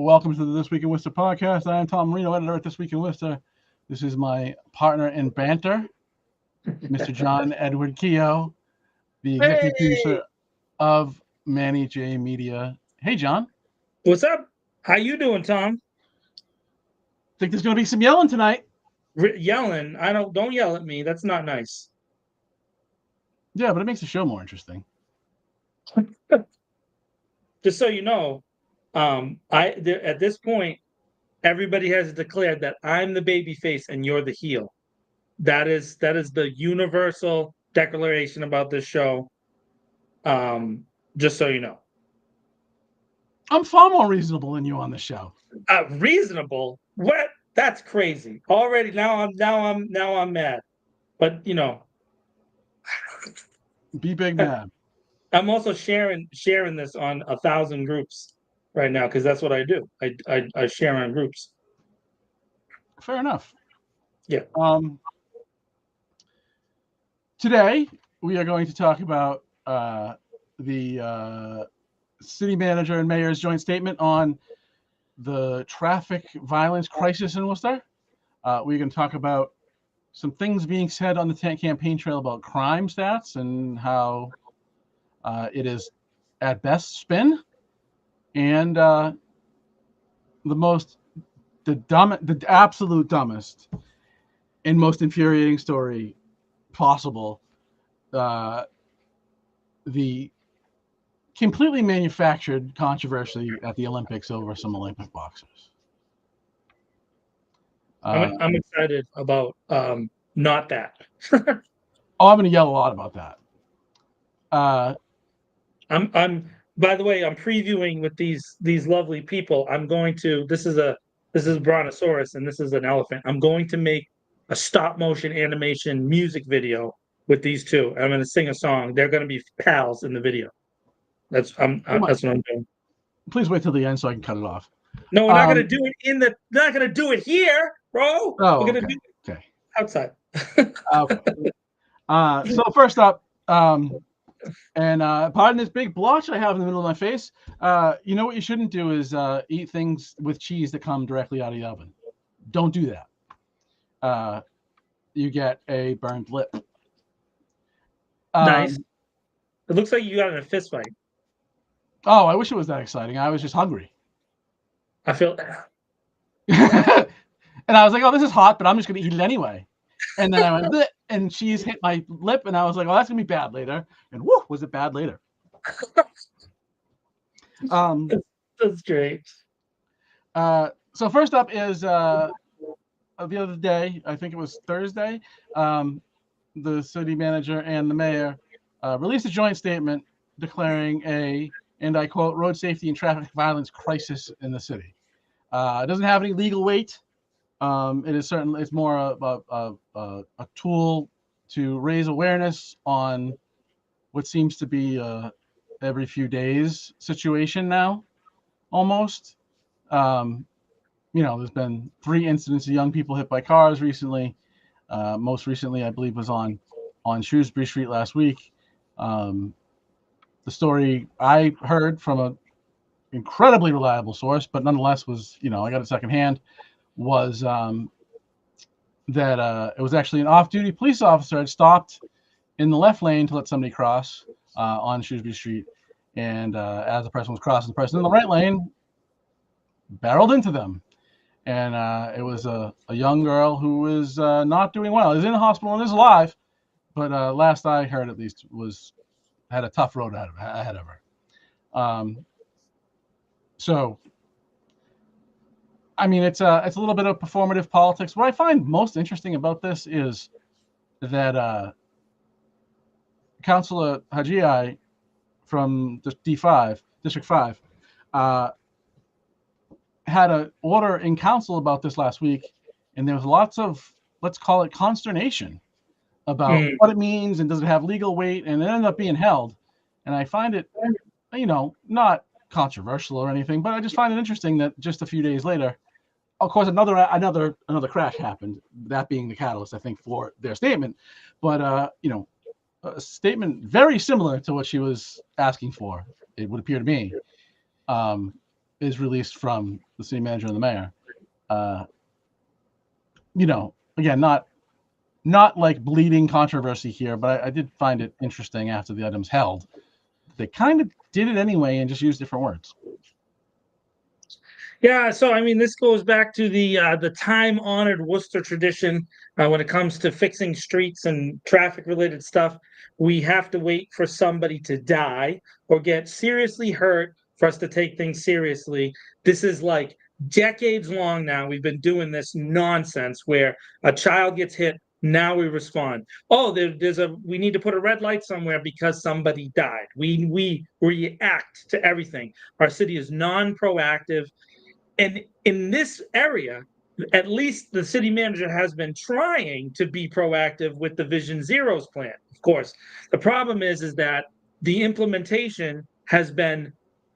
Welcome to the This Week in Worcester podcast. I am Tom Marino, editor at This Week in Worcester. This is my partner in banter, Mr. John Edward Keogh, the executive Hey, producer of Manny J Media. Hey, John. what's up? How you doing, Tom? Think there's going to be some yelling tonight. Yelling? I don't yell at me. That's not nice. Yeah, but it makes the show more interesting. Just so you know, at this point, everybody has declared that I'm the baby face and you're the heel. That is the universal declaration about this show. Just so you know, I'm far more reasonable than you on the show. reasonable. What? That's crazy. Already now I'm mad. But Be big mad. I'm also sharing this on 1,000 groups right now because that's what I do. I share on groups. Fair enough. Yeah. Today, we are going to talk about the city manager and mayor's joint statement on the traffic violence crisis in Worcester. We're going to talk about some things being said on the campaign trail about crime stats and how it is at best spin, and the absolute dumbest and most infuriating story possible. The completely manufactured controversy at the Olympics over some Olympic boxers. I'm excited about not that. I'm going to yell a lot about that. I'm by the way, I'm previewing with these lovely people. This is Brontosaurus and this is an elephant. I'm going to make a stop motion animation music video with these two. I'm going to sing a song. They're going to be pals in the video. That's what I'm doing. Please wait till the end so I can cut it off. No, we're not gonna do it not gonna do it here, bro. Oh, we're gonna okay. do it Okay. outside. Okay. So first up, pardon this big blotch I have in the middle of my face. You know what you shouldn't do is eat things with cheese that come directly out of the oven. Don't do that. You get a burned lip. Nice. It looks like you got in a fist fight. Oh, I wish it was that exciting. I was just hungry. I feel and I was like, oh, this is hot, but I'm just going to eat it anyway. And then I went, bleh, and cheese hit my lip, and I was like, oh, that's going to be bad later. And whoo, was it bad later. That's great. So first up is the other day, I think it was Thursday, the city manager and the mayor released a joint statement declaring and I quote, road safety and traffic violence crisis in the city. It doesn't have any legal weight. It's more a tool to raise awareness on what seems to be every few days situation now, almost. There's been 3 incidents of young people hit by cars recently. Most recently, I believe, was on Shrewsbury Street last week. The story I heard from an incredibly reliable source, but nonetheless was, I got it secondhand, was that it was actually an off-duty police officer had stopped in the left lane to let somebody cross on Shrewsbury Street. And as the person was crossing, the person in the right lane barreled into them. And it was a young girl who was not doing well. Is in the hospital and is alive, but last I heard, at least, had a tough road ahead of her. So, I mean, it's a little bit of performative politics. What I find most interesting about this is that Councillor Hajii from District 5, had an order in council about this last week, and there was lots of, let's call it, consternation about what it means and does it have legal weight, and it ended up being held. And I find it, not controversial or anything, but I just find it interesting that just a few days later, of course, another crash happened, that being the catalyst, I think, for their statement. But a statement very similar to what she was asking for, it would appear to me, is released from the city manager and the mayor. Again, not like bleeding controversy here, but I did find it interesting after the item's held. They kind of did it anyway and just used different words. Yeah, so I mean, this goes back to the time-honored Worcester tradition when it comes to fixing streets and traffic-related stuff. We have to wait for somebody to die or get seriously hurt for us to take things seriously. This is like decades long now. We've been doing this nonsense where a child gets hit. Now we respond. Oh, we need to put a red light somewhere because somebody died. We react to everything. Our city is non-proactive. And in this area, at least the city manager has been trying to be proactive with the Vision Zeros plan. Of course, the problem is that the implementation has been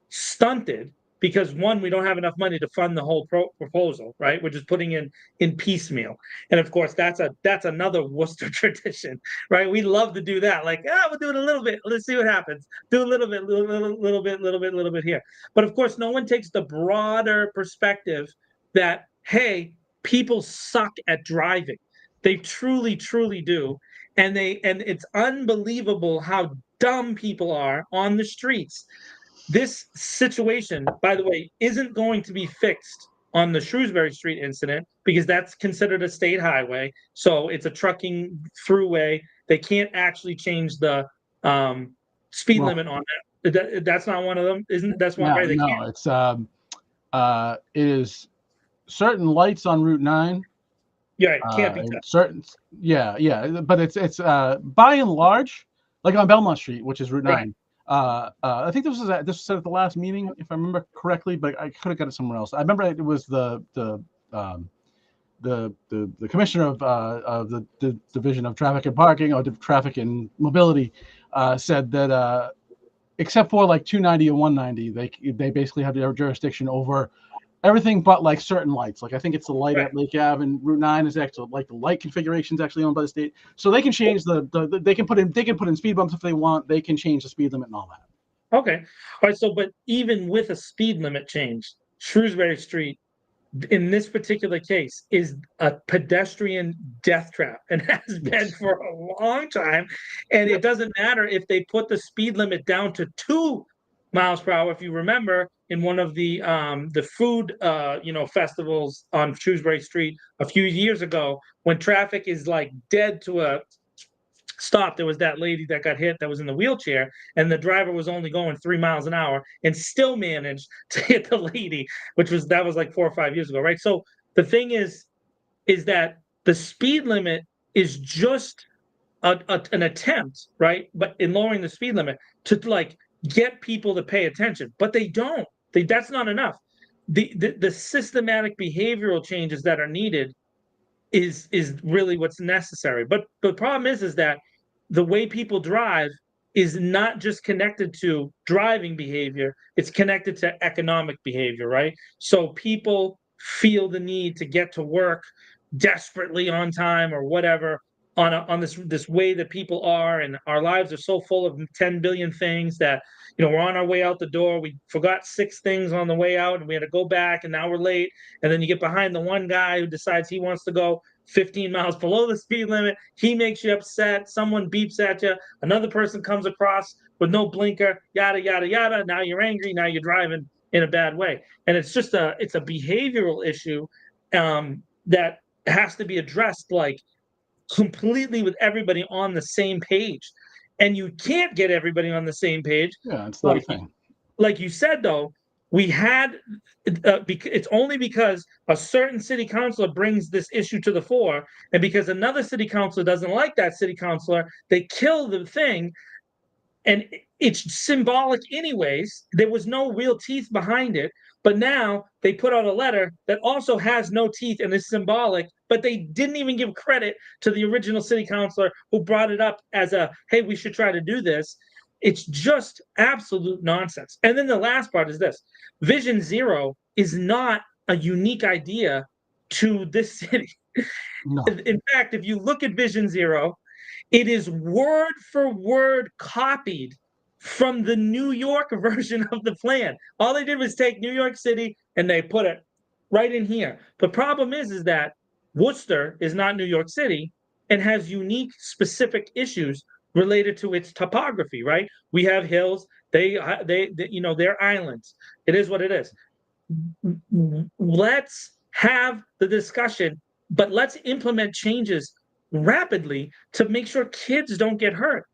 stunted because one, we don't have enough money to fund the whole proposal, right? We're just putting in piecemeal, and of course that's another Worcester tradition, right? We love to do that, like we'll do it a little bit, let's see what happens, do a little bit, little bit here, but of course no one takes the broader perspective that hey, people suck at driving, they truly do, and it's unbelievable how dumb people are on the streets. This situation, by the way, isn't going to be fixed on the Shrewsbury Street incident because that's considered a state highway. So it's a trucking throughway. They can't actually change the speed limit on that. That's not one of them, isn't that's one, right? They No, can't. it's it is certain lights on Route 9. Yeah, it can't be touched. Certain, but it's by and large, like on Belmont Street, which is Route 9. Right. I think this was said at the last meeting, if I remember correctly, but I could have got it somewhere else. I remember it was the commissioner of the division of traffic and parking, or traffic and mobility, said that except for like 290 and 190, they basically have their jurisdiction over everything but like certain lights. Like I think it's the light Right. at Lake Ave and Route 9 is actually like the light configuration is actually owned by the state. So they can change they can put in speed bumps if they want. They can change the speed limit and all that. Okay. All right. So, but even with a speed limit change, Shrewsbury Street in this particular case is a pedestrian death trap and has been for a long time. And it doesn't matter if they put the speed limit down to 2 miles per hour. If you remember, in one of the food festivals on Shrewsbury Street a few years ago, when traffic is like dead to a stop, there was that lady that got hit that was in the wheelchair, and the driver was only going 3 miles an hour and still managed to hit the lady, that was like 4 or 5 years ago, right? So the thing is that the speed limit is just an attempt, right? But in lowering the speed limit to like get people to pay attention, but they don't. That's not enough. The systematic behavioral changes that are needed is really what's necessary. But the problem is that the way people drive is not just connected to driving behavior, it's connected to economic behavior, right? So people feel the need to get to work desperately on time or whatever on this way that people are, and our lives are so full of 10 billion things that we're on our way out the door, we forgot 6 things on the way out and we had to go back and now we're late, and then you get behind the one guy who decides he wants to go 15 miles below the speed limit, he makes you upset, someone beeps at you, another person comes across with no blinker, yada yada yada, now you're angry, now you're driving in a bad way. And it's a behavioral issue that has to be addressed like completely with everybody on the same page. And you can't get everybody on the same page. Yeah, it's not a thing. Like you said, though, we had it's only because a certain city councilor brings this issue to the fore, and because another city councilor doesn't like that city councilor, they kill the thing. And it's symbolic anyways. There was no real teeth behind it, but now they put out a letter that also has no teeth and is symbolic, but they didn't even give credit to the original city councilor who brought it up as a hey, we should try to do this. It's just absolute nonsense. And then the last part is this: Vision Zero is not a unique idea to this city. No. In fact, if you look at Vision Zero, it is word for word copied from the New York version of the plan. All they did was take New York City and they put it right in here. The problem is that Worcester is not New York City and has unique, specific issues related to its topography. Right? We have hills. They're islands. It is what it is. Let's have the discussion, but let's implement changes rapidly to make sure kids don't get hurt.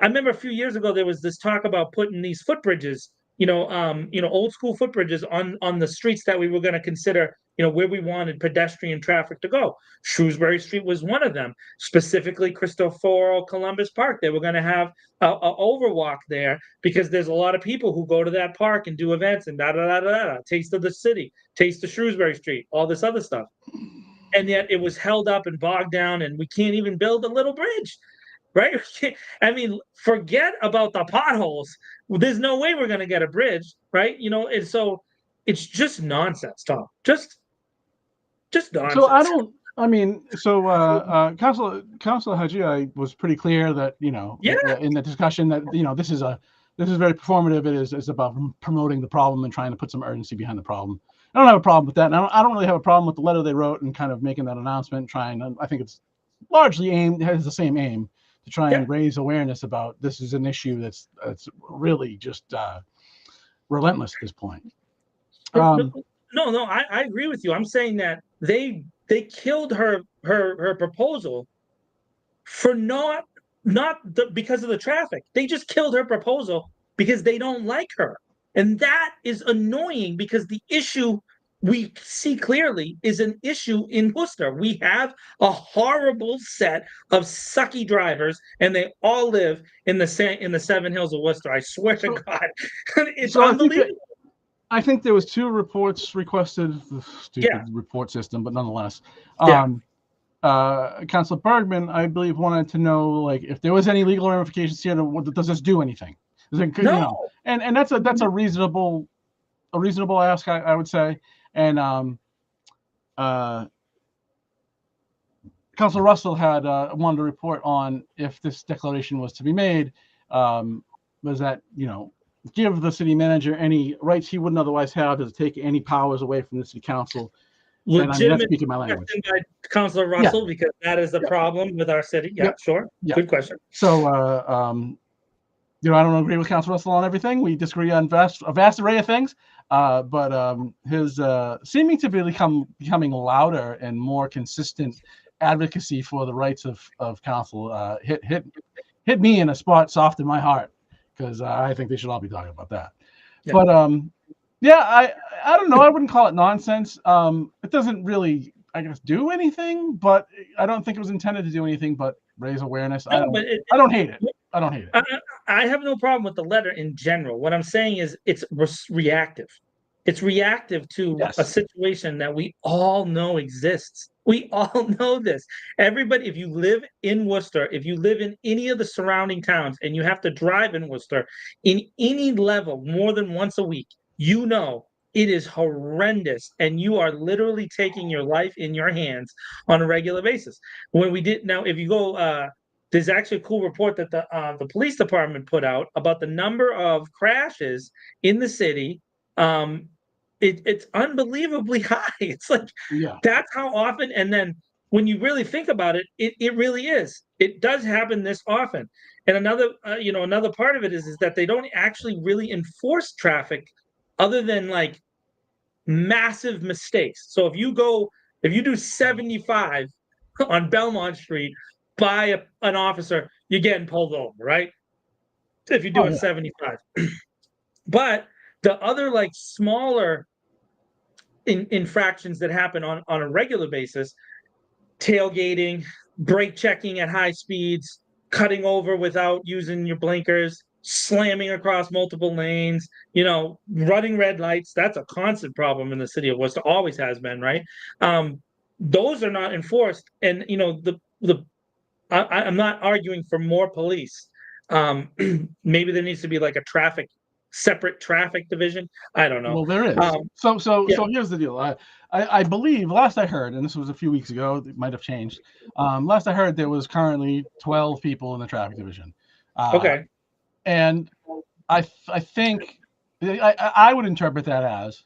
I remember a few years ago there was this talk about putting these footbridges, old school footbridges on the streets that we were going to consider, where we wanted pedestrian traffic to go. Shrewsbury Street was one of them, specifically Cristoforo Columbus Park. They were going to have a overwalk there because there's a lot of people who go to that park and do events and da da da da da. Taste of the city, taste of Shrewsbury Street, all this other stuff. And yet it was held up and bogged down, and we can't even build a little bridge. Right? I mean, forget about the potholes. There's no way we're going to get a bridge, right? And so it's just nonsense, Tom. Just nonsense. So I don't. I mean, so Councilor Haji was pretty clear that in the discussion that this is very performative. It's about promoting the problem and trying to put some urgency behind the problem. I don't have a problem with that. And I don't really have a problem with the letter they wrote and kind of making that announcement. I think it's largely has the same aim to try and raise awareness about this is an issue that's really just relentless at this point. No, I agree with you. I'm saying that they killed her proposal for because of the traffic. They just killed her proposal because they don't like her. And that is annoying because the issue we see clearly is an issue in Worcester. We have a horrible set of sucky drivers, and they all live in the Seven Hills of Worcester. I swear to God, it's unbelievable. I think there was 2 reports requested, the stupid report system, but nonetheless. Councilor Bergman, I believe, wanted to know like if there was any legal ramifications here. Does this do anything? No. And that's a reasonable ask, I would say. And Councilor Russell had wanted to report on if this declaration was to be made, was that give the city manager any rights he wouldn't otherwise have, to take any powers away from the city council. Legitimate speaking my language. By Councilor Russell, because that is a problem with our city. Yeah, sure. Yeah. Good question. So, I don't agree with Councilor Russell on everything. We disagree on a vast array of things. But his seeming to be becoming louder and more consistent advocacy for the rights of council hit me in a spot soft in my heart, because I think they should all be talking about that. Yeah. But I don't know. I wouldn't call it nonsense. It doesn't really, I guess, do anything, but I don't think it was intended to do anything but raise awareness. I don't hate it. I don't hate it. I have no problem with the letter in general. What I'm saying is it's reactive. It's reactive to a situation that we all know exists. We all know this. Everybody, if you live in Worcester, if you live in any of the surrounding towns and you have to drive in Worcester in any level more than once a week, it is horrendous, and you are literally taking your life in your hands on a regular basis. If you go, there's actually a cool report that the police department put out about the number of crashes in the city. It's unbelievable high. It's like that's how often. And then when you really think about it, it really is. It does happen this often. And another part of it is that they don't actually really enforce traffic, other than like massive mistakes. So if you do 75 on Belmont Street by an officer, you're getting pulled over, right? If you're doing 75. But the other like smaller infractions that happen on a regular basis, tailgating, brake checking at high speeds, cutting over without using your blinkers, slamming across multiple lanes, running red lights. That's a constant problem in the city of Worcester, always has been, right? Those are not enforced. And, I'm not arguing for more police. Maybe there needs to be like a separate traffic division. I don't know. Well, there is. So here's the deal. I believe last I heard, and this was a few weeks ago, it might have changed. Last I heard, there was currently 12 people in the traffic division. Okay. And I think I would interpret that as,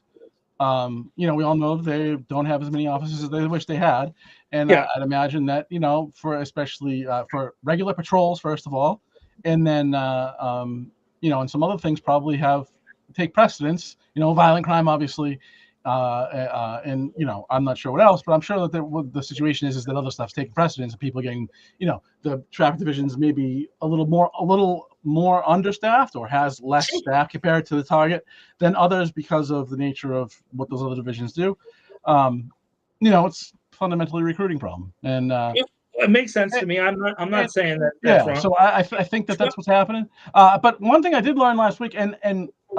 we all know they don't have as many officers as they wish they had, and Yeah. I'd imagine that for especially for regular patrols first of all, and then and some other things probably take precedence. Violent crime obviously, and I'm not sure what else, but I'm sure that what the situation is that other stuff's taking precedence, and people are getting the traffic divisions maybe a little more understaffed or has less staff compared to the target than others because of the nature of what those other divisions do. It's fundamentally a recruiting problem, and It makes sense to me. I'm not saying that that's wrong. so I think that's what's happening. But one thing I did learn last week, and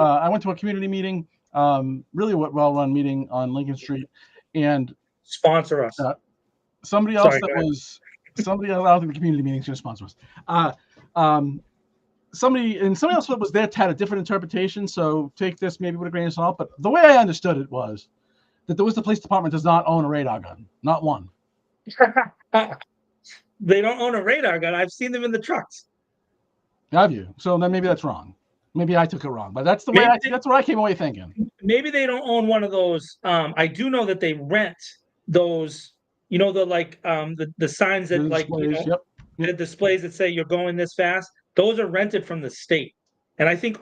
I went to a community meeting, really well-run meeting on Lincoln Street, and Sponsor us. Somebody else I don't think the community meeting is going to sponsor us. Somebody else that was there had a different interpretation, so take this maybe with a grain of salt. But the way I understood it was that the Worcester Police Department does not own a radar gun, not one. They don't own a radar gun. I've seen them in the trucks. Have you? So then maybe that's wrong. Maybe I took it wrong, but that's the way that's what I came away thinking. Maybe they don't own one of those. I do know that they rent those. The signs that the displays that say you're going this fast. Those are rented from the state, and I think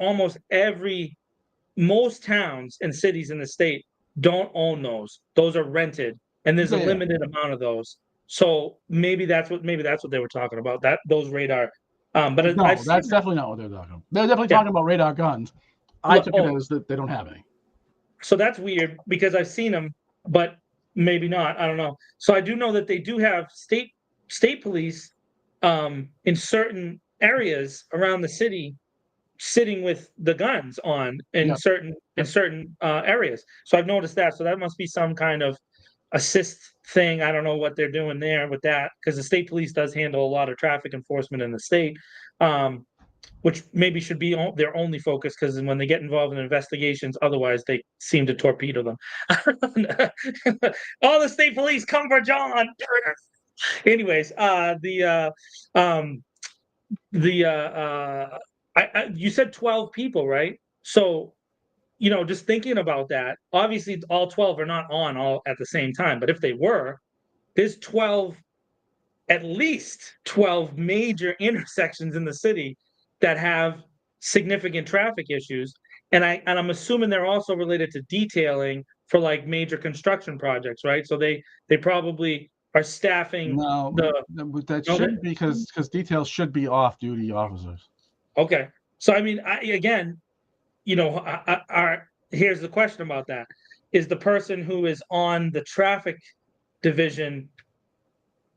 most towns and cities in the state don't own those. Those are rented, and there's a limited amount of those. So maybe that's what they were talking about. Those radar. But no, that's definitely not what they're talking about. They're definitely talking about radar guns. I took it as that they don't have any. So that's weird because I've seen them, but maybe not. I don't know. So I do know that they do have state police in certain areas around the city sitting with the guns on in certain areas. So I've noticed that. So that must be some kind of assist thing. I don't know what they're doing there with that, because the state police does handle a lot of traffic enforcement in the state, which maybe should be their only focus, because when they get involved in investigations, otherwise they seem to torpedo them. All the state police come for John. Anyways, you said 12 people, right? So, just thinking about that, obviously all 12 are not on all at the same time, but if they were, there's at least 12 major intersections in the city that have significant traffic issues. And I'm assuming they're also related to detailing for like major construction projects, right? So they probably are staffing. That shouldn't be, because details should be off-duty officers. Okay. So I mean, here's the question about that. Is the person who is on the traffic division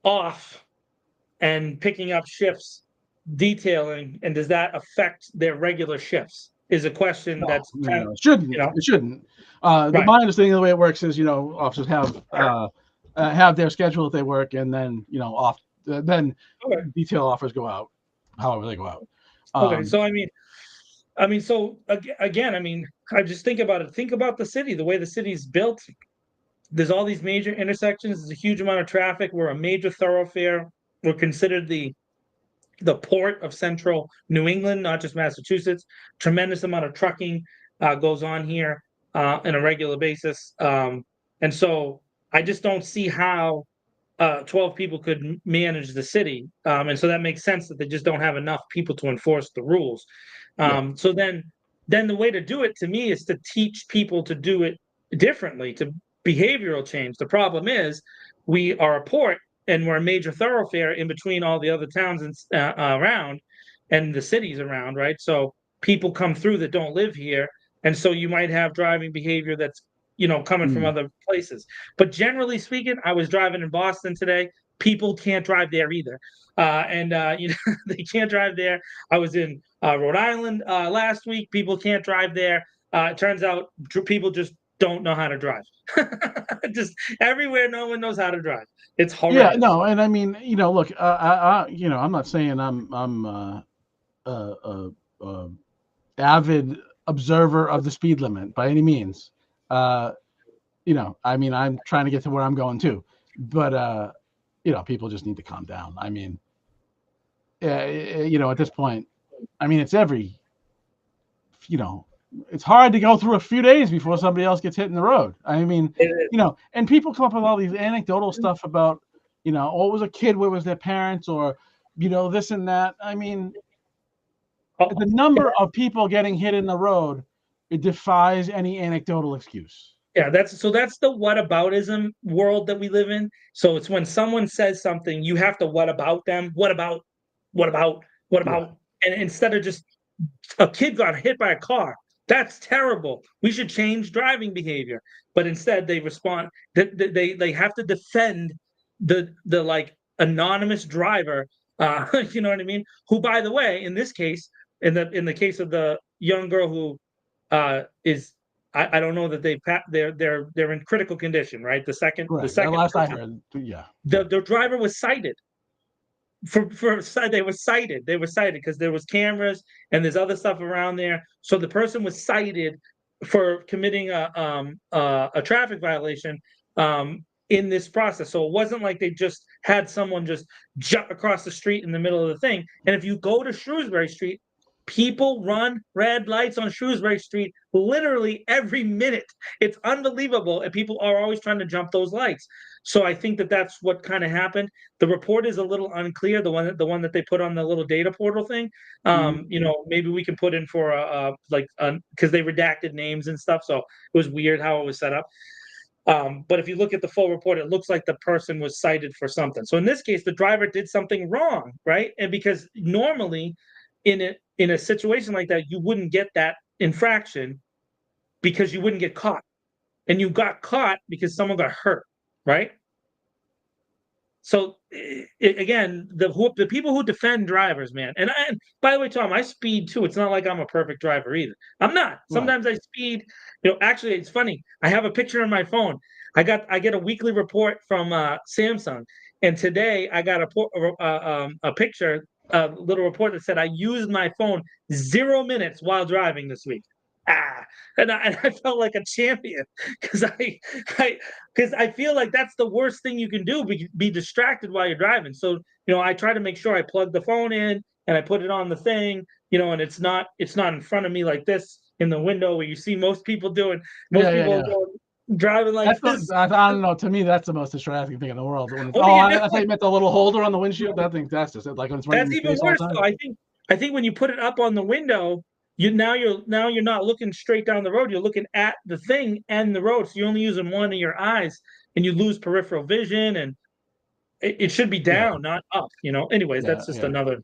off and picking up shifts detailing, and does that affect their regular shifts? Is a question it shouldn't. It shouldn't. Right. My understanding of the way it works is, officers have their schedule that they work, and then then detail offers go out however they go out. Okay, so so again, I just think about it. Think about the city, the way the city's built. There's all these major intersections. There's a huge amount of traffic. We're a major thoroughfare. We're considered the port of central New England, not just Massachusetts. Tremendous amount of trucking goes on here on a regular basis. And so I just don't see how 12 people could manage the city. And so that makes sense that they just don't have enough people to enforce the rules. So then the way to do it, to me, is to teach people to do it differently, to behavioral change. The problem is we are a port, and we're a major thoroughfare in between all the other towns around and the cities around, right? So people come through that don't live here. And so you might have driving behavior that's, coming from other places. But generally speaking, I was driving in Boston today. People can't drive there either. They can't drive there. I was in Rhode Island last week. People can't drive there. It turns out people just don't know how to drive. Just everywhere, no one knows how to drive. It's horrible. Yeah, no, and I mean, look, I'm not saying I'm avid observer of the speed limit by any means. I mean, I'm trying to get to where I'm going too, but people just need to calm down. I mean, at this point, I mean, it's every you know, it's hard to go through a few days before somebody else gets hit in the road. I mean, you know, and people come up with all these anecdotal stuff about, you know, oh, it was a kid, where was their parents, or, you know, this and that. I mean, the number of people getting hit in the road, it defies any anecdotal excuse. Yeah, that's the whataboutism world that we live in. So it's when someone says something, you have to what about them? What about? What about? What Yeah. about? And instead of just a kid got hit by a car, that's terrible. We should change driving behavior. But instead, they respond that they have to defend the like anonymous driver. You know what I mean? Who, by the way, in this case, in the case of the young girl who is I don't know that they're in critical condition, right? The second Right. the That second last I person, heard. Yeah. the driver was cited they were cited because there was cameras and there's other stuff around there. So the person was cited for committing a traffic violation in this process. So it wasn't like they just had someone just jump across the street in the middle of the thing. And if you go to Shrewsbury Street, people run red lights on Shrewsbury Street literally every minute. It's unbelievable, and people are always trying to jump those lights. So I think that that's what kind of happened. The report is a little unclear. The one that they put on the little data portal thing. You know, maybe we can put in for because they redacted names and stuff, so it was weird how it was set up. But if you look at the full report, it looks like the person was cited for something. So in this case, the driver did something wrong, right? And because normally, in a situation like that, you wouldn't get that infraction because you wouldn't get caught, and you got caught because someone got hurt, right? So again, the people who defend drivers, man. And by the way, Tom, I speed too. It's not like I'm a perfect driver either. I'm not. Right. Sometimes I speed. You know, actually, it's funny. I have a picture on my phone. I get a weekly report from Samsung, and today I got a picture, a little report that said I used my phone 0 minutes while driving this week. Ah, and I felt like a champion because I feel like that's the worst thing you can do, be distracted while you're driving. So, you know, I try to make sure I plug the phone in and I put it on the thing, you know, and it's not in front of me like this in the window where you see most people doing. Most people driving like this. I don't know. To me, that's the most distracting thing in the world. When it's, What do you do? I thought you meant the little holder on the windshield. I think that's just it. Like when it's right in That's your even face all the worse time. though. I think when you put it up on the window, you're not looking straight down the road. You're looking at the thing and the road. So you're only using one of your eyes, and you lose peripheral vision. And it should be Yeah. down, not up. You know. Anyways, Yeah. that's just Yeah. another.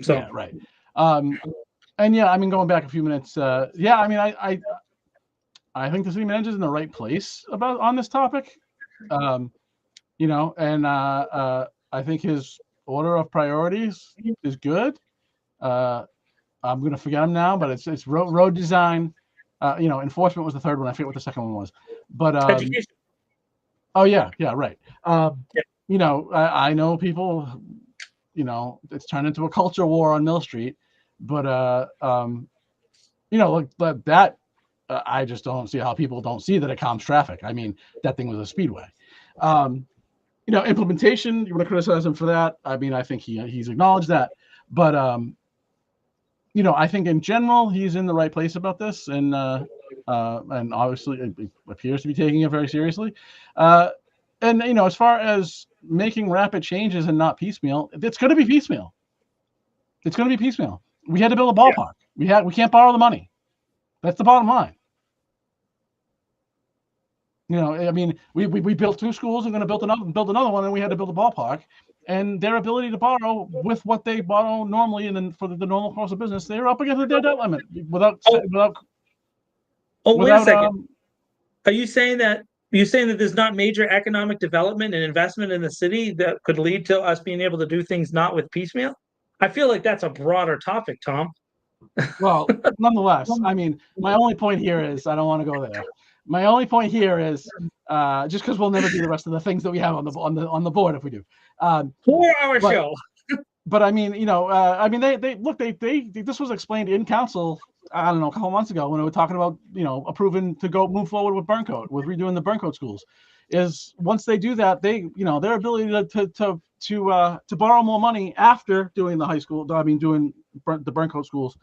So Yeah. Right. And yeah, I mean, going back a few minutes. Yeah. I mean, I think the city manager's in the right place on this topic. You know, and I think his order of priorities is good. I'm gonna forget them now, but it's road design. You know, enforcement was the third one. I forget what the second one was. But education. oh yeah, right. Yeah. You know, I know people. You know, it's turned into a culture war on Mill Street, but you know, look, but that I just don't see how people don't see that it calms traffic. I mean, that thing was a speedway. You know, implementation, you want to criticize him for that. I mean, I think he's acknowledged that. But you know, I think in general he's in the right place about this, and obviously it appears to be taking it very seriously. And you know, as far as making rapid changes and not piecemeal, it's going to be piecemeal. It's going to be piecemeal. We had to build a ballpark. We can't borrow the money. That's the bottom line. You know, I mean, we built 2 schools and going to build another one, and we had to build a ballpark. And their ability to borrow with what they borrow normally, and then for the normal course of business, they're up against their debt limit without. Wait a second. Are you saying that there's not major economic development and investment in the city that could lead to us being able to do things not with piecemeal? I feel like that's a broader topic, Tom. Well, nonetheless, I mean, my only point here is I don't want to go there. My only point here is just because we'll never do the rest of the things that we have on the board if we do. 4-hour show. But I mean, you know, I mean, they this was explained in council. I don't know, a couple months ago when we were talking about, you know, approving to move forward with redoing the Burncoat schools. Is once they do that, they, you know, their ability to borrow more money after doing the high school, I mean, doing the Burncoat schools,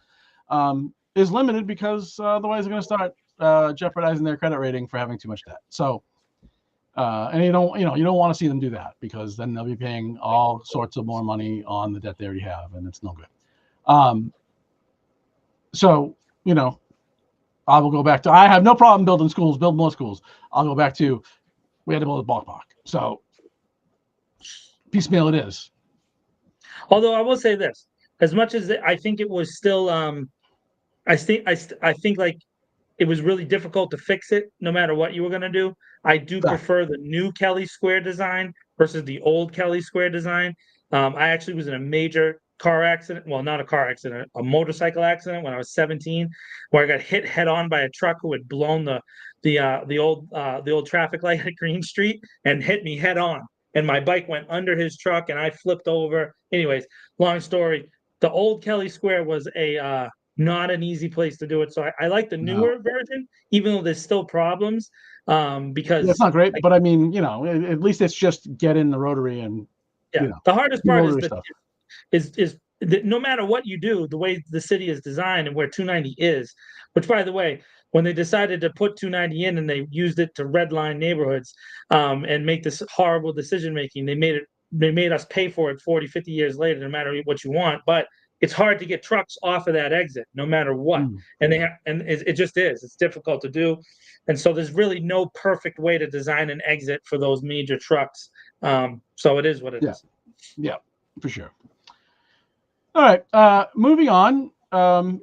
is limited because otherwise they're going to start jeopardizing their credit rating for having too much debt. So, and you don't want to see them do that because then they'll be paying all sorts of more money on the debt they already have, and it's no good. So, I will go back to, I have no problem building schools, build more schools. I'll go back to, we had to build a ballpark. So piecemeal it is. Although I will say this, as much as I think it was still, I think like it was really difficult to fix it no matter what you were going to do. I do prefer the new Kelly Square design versus the old Kelly Square design. I actually was in a major car accident. Well, not a car accident, a motorcycle accident when I was 17, where I got hit head on by a truck who had blown the old traffic light at Green Street and hit me head on. And my bike went under his truck and I flipped over. Anyways, long story. The old Kelly Square was a not an easy place to do it. So I like the newer version, even though there's still problems. Because it's not great, but I mean, at least it's just get in the rotary and the hardest part is stuff. is that no matter what you do, the way the city is designed and where 290 is, which by the way, when they decided to put 290 in and they used it to redline neighborhoods and make this horrible decision making, they made us pay for it 40, 50 years later, no matter what you want. But it's hard to get trucks off of that exit, no matter what. And it just is. It's difficult to do, and so there's really no perfect way to design an exit for those major trucks. So it is what it is. Yeah, for sure. All right, moving on. On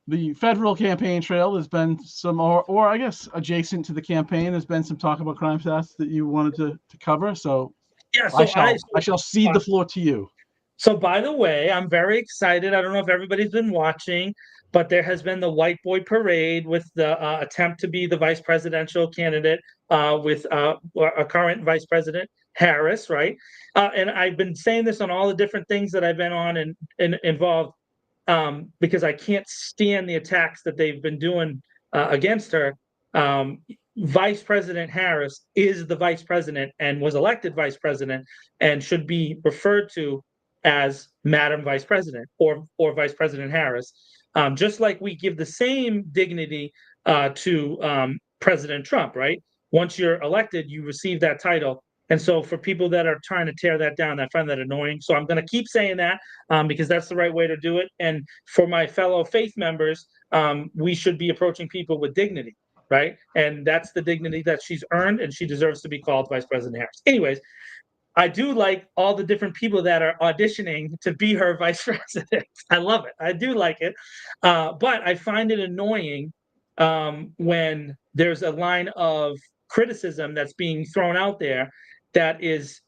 the federal campaign trail, there's been some, or I guess adjacent to the campaign, there's been some talk about crime stats that you wanted to cover. So yeah, so I shall cede the floor to you. So, by the way, I'm very excited. I don't know if everybody's been watching, but there has been the White Boy Parade with the attempt to be the vice presidential candidate with a current Vice President Harris, right? And I've been saying this on all the different things that I've been on and involved because I can't stand the attacks that they've been doing against her. Vice President Harris is the vice president and was elected vice president and should be referred to as Madam Vice President or Vice President Harris, just like we give the same dignity to President Trump, right? Once you're elected, you receive that title. And so for people that are trying to tear that down, I find that annoying. So I'm going to keep saying that because that's the right way to do it. And for my fellow faith members, we should be approaching people with dignity, right? And that's the dignity that she's earned, and she deserves to be called Vice President Harris. Anyways, I do like all the different people that are auditioning to be her vice president. I love it. I do like it. But I find it annoying when there's a line of criticism that's being thrown out there that is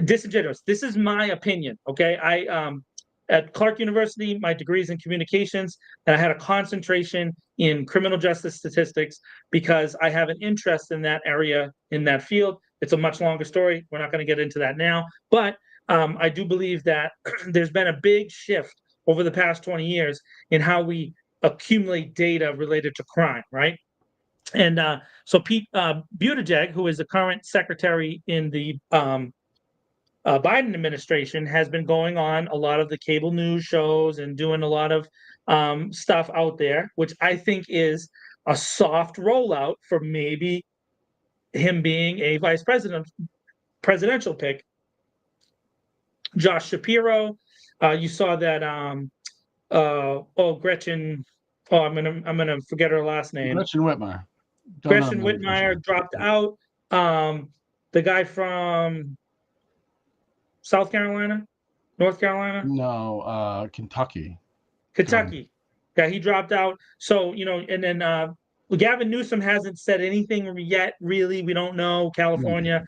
disingenuous. This is my opinion, okay? At Clark University, my degree is in communications, and I had a concentration in criminal justice statistics because I have an interest in that area, in that field. It's a much longer story. We're not going to get into that now. But I do believe that there's been a big shift over the past 20 years in how we accumulate data related to crime, right? And so Pete Buttigieg, who is the current secretary in the Biden administration, has been going on a lot of the cable news shows and doing a lot of stuff out there, which I think is a soft rollout for maybe him being a presidential pick. Josh Shapiro, you saw that. Gretchen. Oh, I'm gonna forget her last name. Gretchen Whitmer. Gretchen Whitmer dropped out. The guy from South Carolina, North Carolina. No, Kentucky. Yeah, he dropped out. So and then Gavin Newsom hasn't said anything yet. Really, we don't know. California,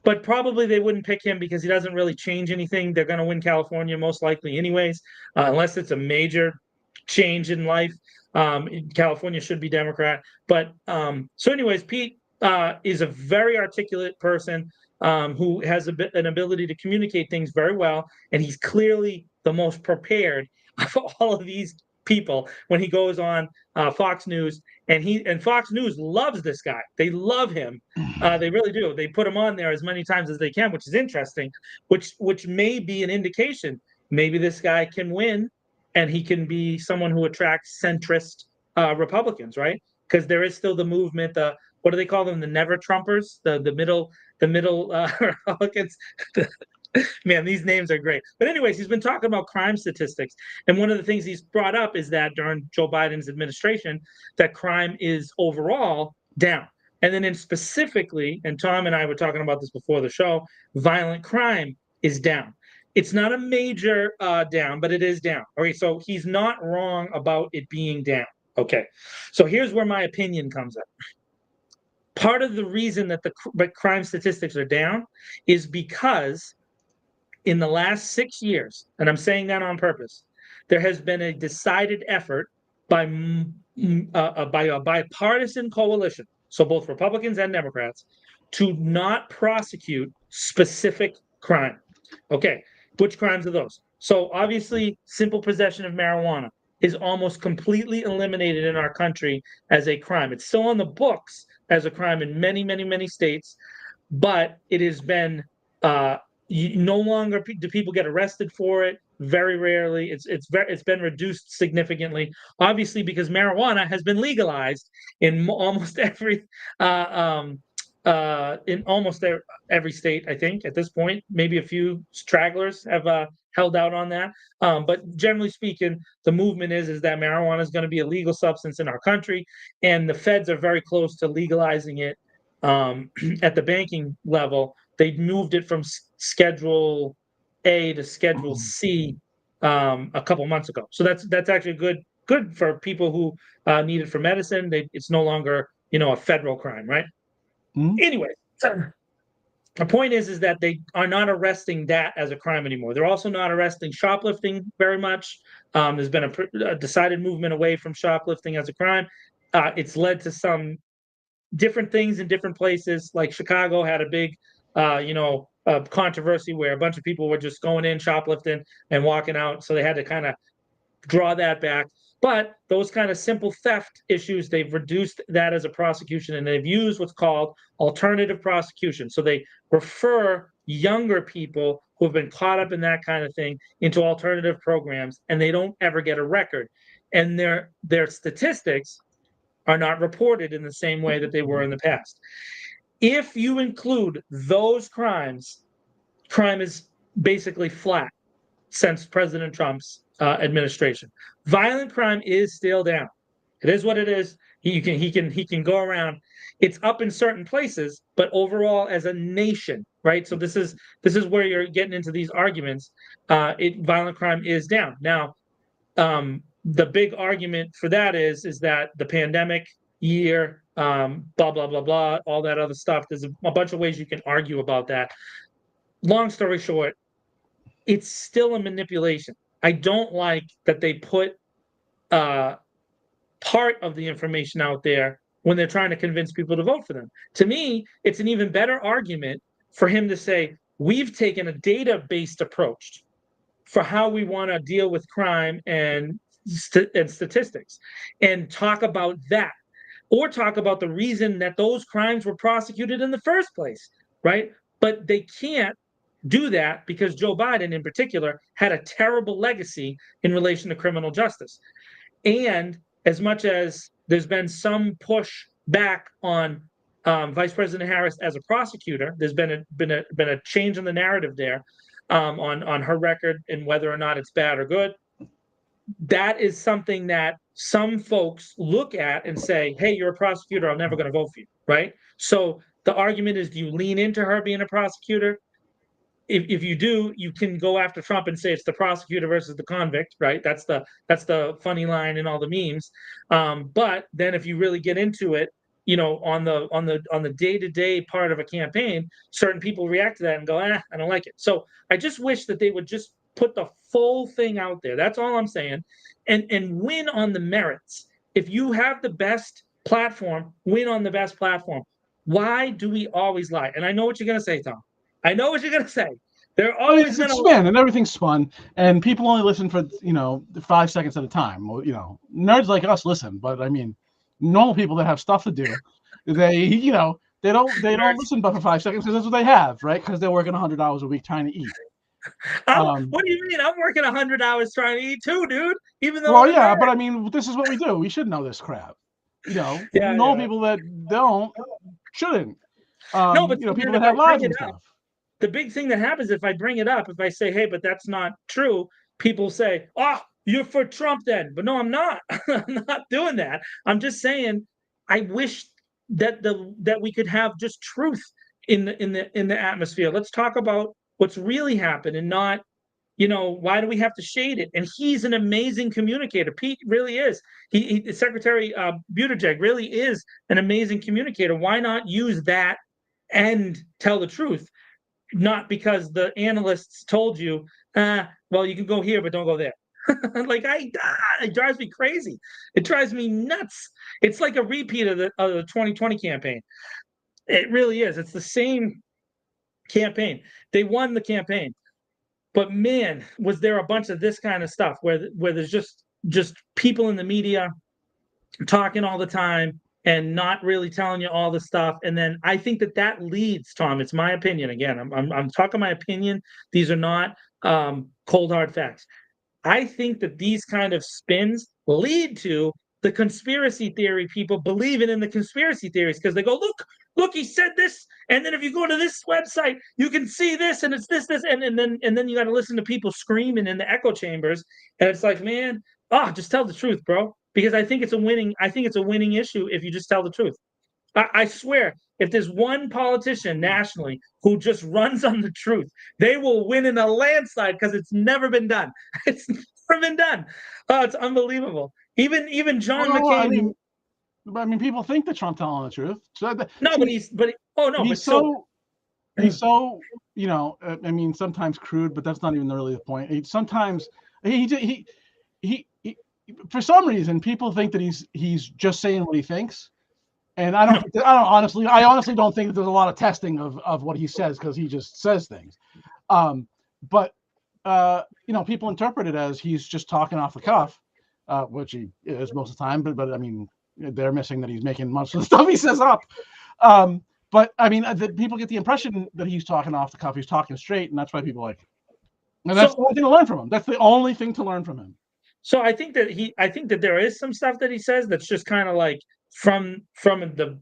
but probably they wouldn't pick him because he doesn't really change anything. They're going to win California most likely, anyways, unless it's a major change in life. California should be Democrat. But so, anyways, Pete is a very articulate person who has an ability to communicate things very well, and he's clearly the most prepared of all of these people when he goes on Fox News, and Fox News loves this guy. They love him. They really do. They put him on there as many times as they can, which is interesting, which may be an indication maybe this guy can win and he can be someone who attracts centrist Republicans, right? Because there is still the movement. What do they call them? The never Trumpers, the middle Republicans. Man, these names are great. But anyways, he's been talking about crime statistics, and one of the things he's brought up is that during Joe Biden's administration, that crime is overall down. And then specifically, and Tom and I were talking about this before the show, violent crime is down. It's not a major down, but it is down. Okay, so he's not wrong about it being down. Okay, so here's where my opinion comes up. Part of the reason that the crime statistics are down is because in the last 6 years, and I'm saying that on purpose, there has been a decided effort by a bipartisan coalition, so both Republicans and Democrats, to not prosecute specific crime. Okay, which crimes are those? So obviously, simple possession of marijuana is almost completely eliminated in our country as a crime. It's still on the books as a crime in many, many, many states, but it has been no longer do people get arrested for it. Very rarely. It's been reduced significantly. Obviously, because marijuana has been legalized in almost every every state. I think at this point, maybe a few stragglers have held out on that. But generally speaking, the movement is that marijuana is going to be a legal substance in our country, and the feds are very close to legalizing it at the banking level. They moved it from Schedule A to Schedule C a couple months ago. So that's actually good for people who need it for medicine. It's no longer a federal crime, right? Mhm. Anyway, the point is that they are not arresting that as a crime anymore. They're also not arresting shoplifting very much. There's been a decided movement away from shoplifting as a crime. It's led to some different things in different places. Like Chicago had a big, controversy where a bunch of people were just going in shoplifting and walking out, so they had to kind of draw that back. But those kind of simple theft issues, they've reduced that as a prosecution, and they've used what's called alternative prosecution. So they refer younger people who have been caught up in that kind of thing into alternative programs, and they don't ever get a record. And their statistics are not reported in the same way that they were in the past. If you include those crimes, crime is basically flat since President Trump's administration. Violent crime is still down. It is what it is. He can go around. It's up in certain places, but overall, as a nation, right? So this is where you're getting into these arguments. Violent crime is down now. The big argument for that is that the pandemic year, blah blah blah blah, all that other stuff. There's a bunch of ways you can argue about that. Long story short, it's still a manipulation. I don't like that they put part of the information out there when they're trying to convince people to vote for them. To me, it's an even better argument for him to say, we've taken a data-based approach for how we want to deal with crime and statistics, and talk about that, or talk about the reason that those crimes were prosecuted in the first place, right? But they can't do that because Joe Biden, in particular, had a terrible legacy in relation to criminal justice. And as much as there's been some push back on Vice President Harris as a prosecutor, there's been a change in the narrative there on her record and whether or not it's bad or good. That is something that some folks look at and say, hey, you're a prosecutor, I'm never going to vote for you, right? So the argument is, do you lean into her being a prosecutor? If you do, you can go after Trump and say it's the prosecutor versus the convict, right? That's the funny line in all the memes. But then if you really get into it, on the day-to-day part of a campaign, certain people react to that and go, I don't like it. So I just wish that they would just put the full thing out there. That's all I'm saying, and win on the merits. If you have the best platform, win on the best platform. Why do we always lie? And I know what you're going to say, Tom. I know what you're going to say. They're always going to spin, and everything's spun, and people only listen for 5 seconds at a time. Well, nerds like us listen, but I mean, normal people that have stuff to do, they don't listen but for 5 seconds because that's what they have, right? Because they're working 100 hours a week trying to eat. What do you mean? I'm working 100 hours trying to eat too, dude. Even though Well, I'm a yeah, nerd. but I mean, this is what we do. We should know this crap. Yeah, Normal yeah. people that don't shouldn't. No, but see, People then that if I have bring lives it and up, stuff. the big thing that happens if I bring it up, if I say, hey, but that's not true, people say, oh, you're for Trump then. But no, I'm not. I'm not doing that. I'm just saying I wish that we could have just truth in the atmosphere. Let's talk about what's really happened and not, why do we have to shade it? And he's an amazing communicator. Pete really is. Secretary Buttigieg really is an amazing communicator. Why not use that and tell the truth? Not because the analysts told you, well, you can go here, but don't go there. Like it drives me crazy. It drives me nuts. It's like a repeat of the 2020 campaign. It really is. It's the same campaign. They won the campaign, but man, was there a bunch of this kind of stuff where there's just people in the media talking all the time and not really telling you all the stuff. And then I think that leads, Tom. It's my opinion. Again, I'm talking my opinion. These are not cold hard facts. I think that these kind of spins lead to the conspiracy theory people believing in the conspiracy theories because they go, look, he said this, and then if you go to this website, you can see this, and it's this, and then you got to listen to people screaming in the echo chambers, and it's like, man, just tell the truth, bro, because I think it's a winning. I think it's a winning issue if you just tell the truth. I swear, if there's one politician nationally who just runs on the truth, they will win in a landslide because it's never been done. It's never been done. Oh, it's unbelievable. Even John Well, McCain. people think that Trump telling the truth. So No, but he's so he's so sometimes crude, but that's not even really the point. Sometimes he for some reason people think that he's just saying what he thinks. And I honestly don't think that there's a lot of testing of what he says because he just says things. But people interpret it as he's just talking off the cuff, which he is most of the time. But I mean, they're missing that he's making much of the stuff he says up. But I mean, people get the impression that he's talking off the cuff. He's talking straight, and that's why people like him. And that's the only thing to learn from him. That's the only thing to learn from him. So I think that there is some stuff that he says that's just kind of like from the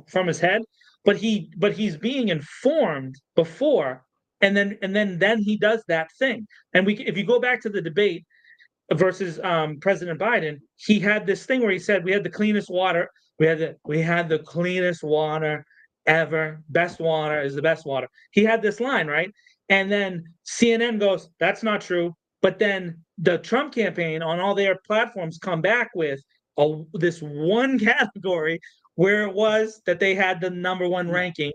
from his head, but he's being informed before, and then he does that thing. And if you go back to the debate versus President Biden, he had this thing where he said we had the cleanest water, we had the cleanest water ever, best water is the best water. He had this line, right? And then CNN goes, that's not true. But then the Trump campaign on all their platforms come back with this one category where it was that they had the number one ranking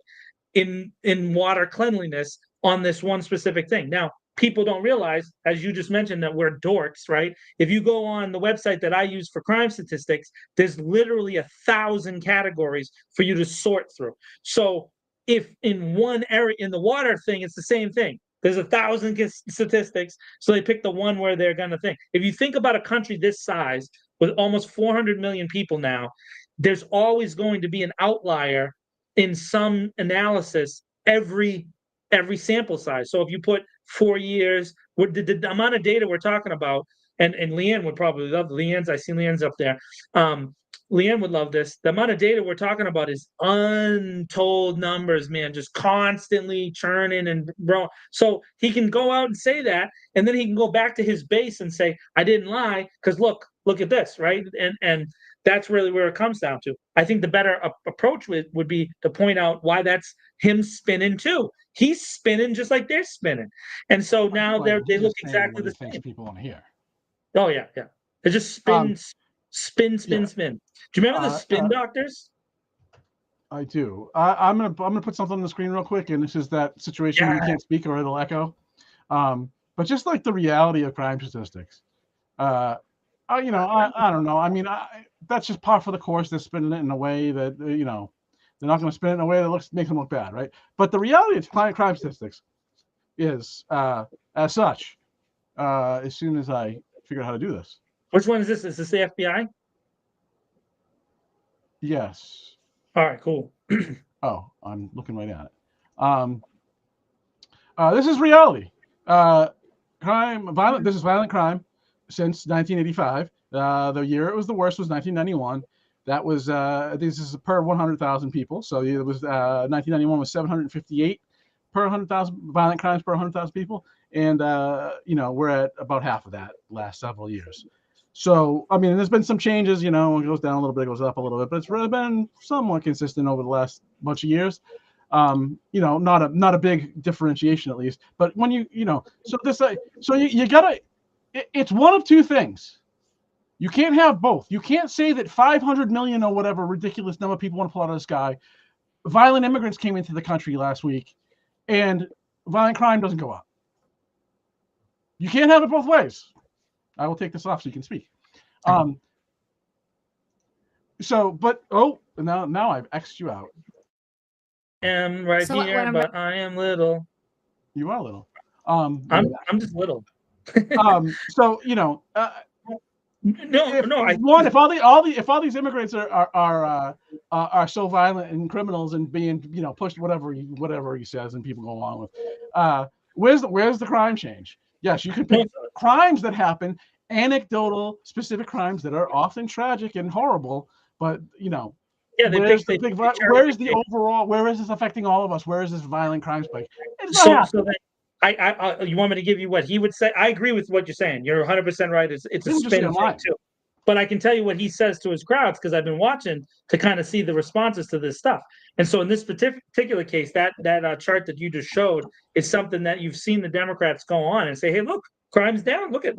in water cleanliness on this one specific thing. Now, people don't realize, as you just mentioned, that we're dorks, right? If you go on the website that I use for crime statistics, there's literally 1,000 categories for you to sort through. So if in one area, in the water thing, it's the same thing. There's 1,000 statistics, so they pick the one where they're going to think. If you think about a country this size with almost 400 million people now, there's always going to be an outlier in some analysis every sample size. So if you put 4 years, the amount of data we're talking about, and Leanne would probably love Leanne's. I see Leanne's up there. Leanne would love this. The amount of data we're talking about is untold numbers, man, just constantly churning and growing. So he can go out and say that, and then he can go back to his base and say, I didn't lie, because look at this, right? And that's really where it comes down to. I think the better approach would be to point out why that's him spinning too. He's spinning just like they're spinning. And so now they look exactly the same. People want to hear. Oh, yeah. They just spin. Yeah. Do you remember the spin doctors? I do. I'm gonna put something on the screen real quick, and this is that situation where you can't speak or it'll echo. But just like the reality of crime statistics, I don't know. I mean, that's just par for the course. They're spinning it in a way that they're not going to spin it in a way that makes them look bad, right? But the reality of crime statistics is as such. As soon as I figure out how to do this. Which one is this? Is this the FBI? Yes. All right, cool. Oh, I'm looking right at it. This is reality. Violent. This is violent crime since 1985. The year it was the worst was 1991. That was this is per 100,000 people. So it was 1991 was 758 per 100,000 violent crimes per 100,000 people, and we're at about half of that last several years. So I mean, there's been some changes. It goes down a little bit, it goes up a little bit, but it's really been somewhat consistent over the last bunch of years. Not a big differentiation at least. But when you gotta. It's one of two things. You can't have both. You can't say that 500 million or whatever ridiculous number of people want to pull out of the sky, violent immigrants came into the country last week, and violent crime doesn't go up. You can't have it both ways. I will take this off so you can speak. Now I've X'd you out. I am right So here, but I am little. You are little. I'm just little. So if all these immigrants are so violent and criminals and being pushed whatever he says and people go along with, where's the crime change? Yes, you can pick crimes that happen, anecdotal, specific crimes that are often tragic and horrible, but where is the overall? Where is this affecting all of us? Where is this violent crime spike? So then, you want me to give you what he would say? I agree with what you're saying. You're 100% right. It's a spin thing too. But I can tell you what he says to his crowds because I've been watching to kind of see the responses to this stuff. And so in this particular case, that chart that you just showed is something that you've seen the Democrats go on and say, "Hey, look, crime's down. Look at."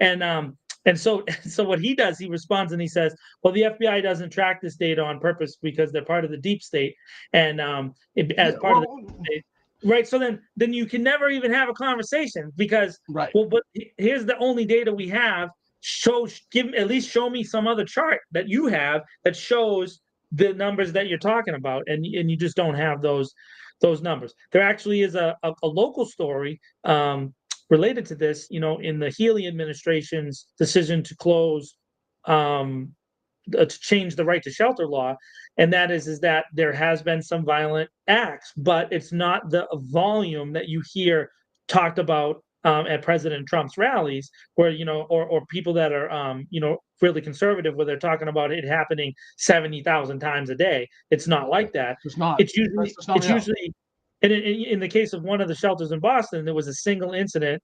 And so what he does, he responds and he says, "Well, the FBI doesn't track this data on purpose because they're part of the deep state, and of the deep state." Right. So then you can never even have a conversation because but here's the only data we have. Show me some other chart that you have that shows the numbers that you're talking about, and you just don't have those numbers. There actually is a local story related to this, in the Healy administration's decision to close to change the right to shelter law, and that is that there has been some violent acts, but it's not the volume that you hear talked about at President Trump's rallies, where or people that are really conservative, where they're talking about it happening 70,000 times a day. It's not like that. It's not. It's usually. And in the case of one of the shelters in Boston, there was a single incident.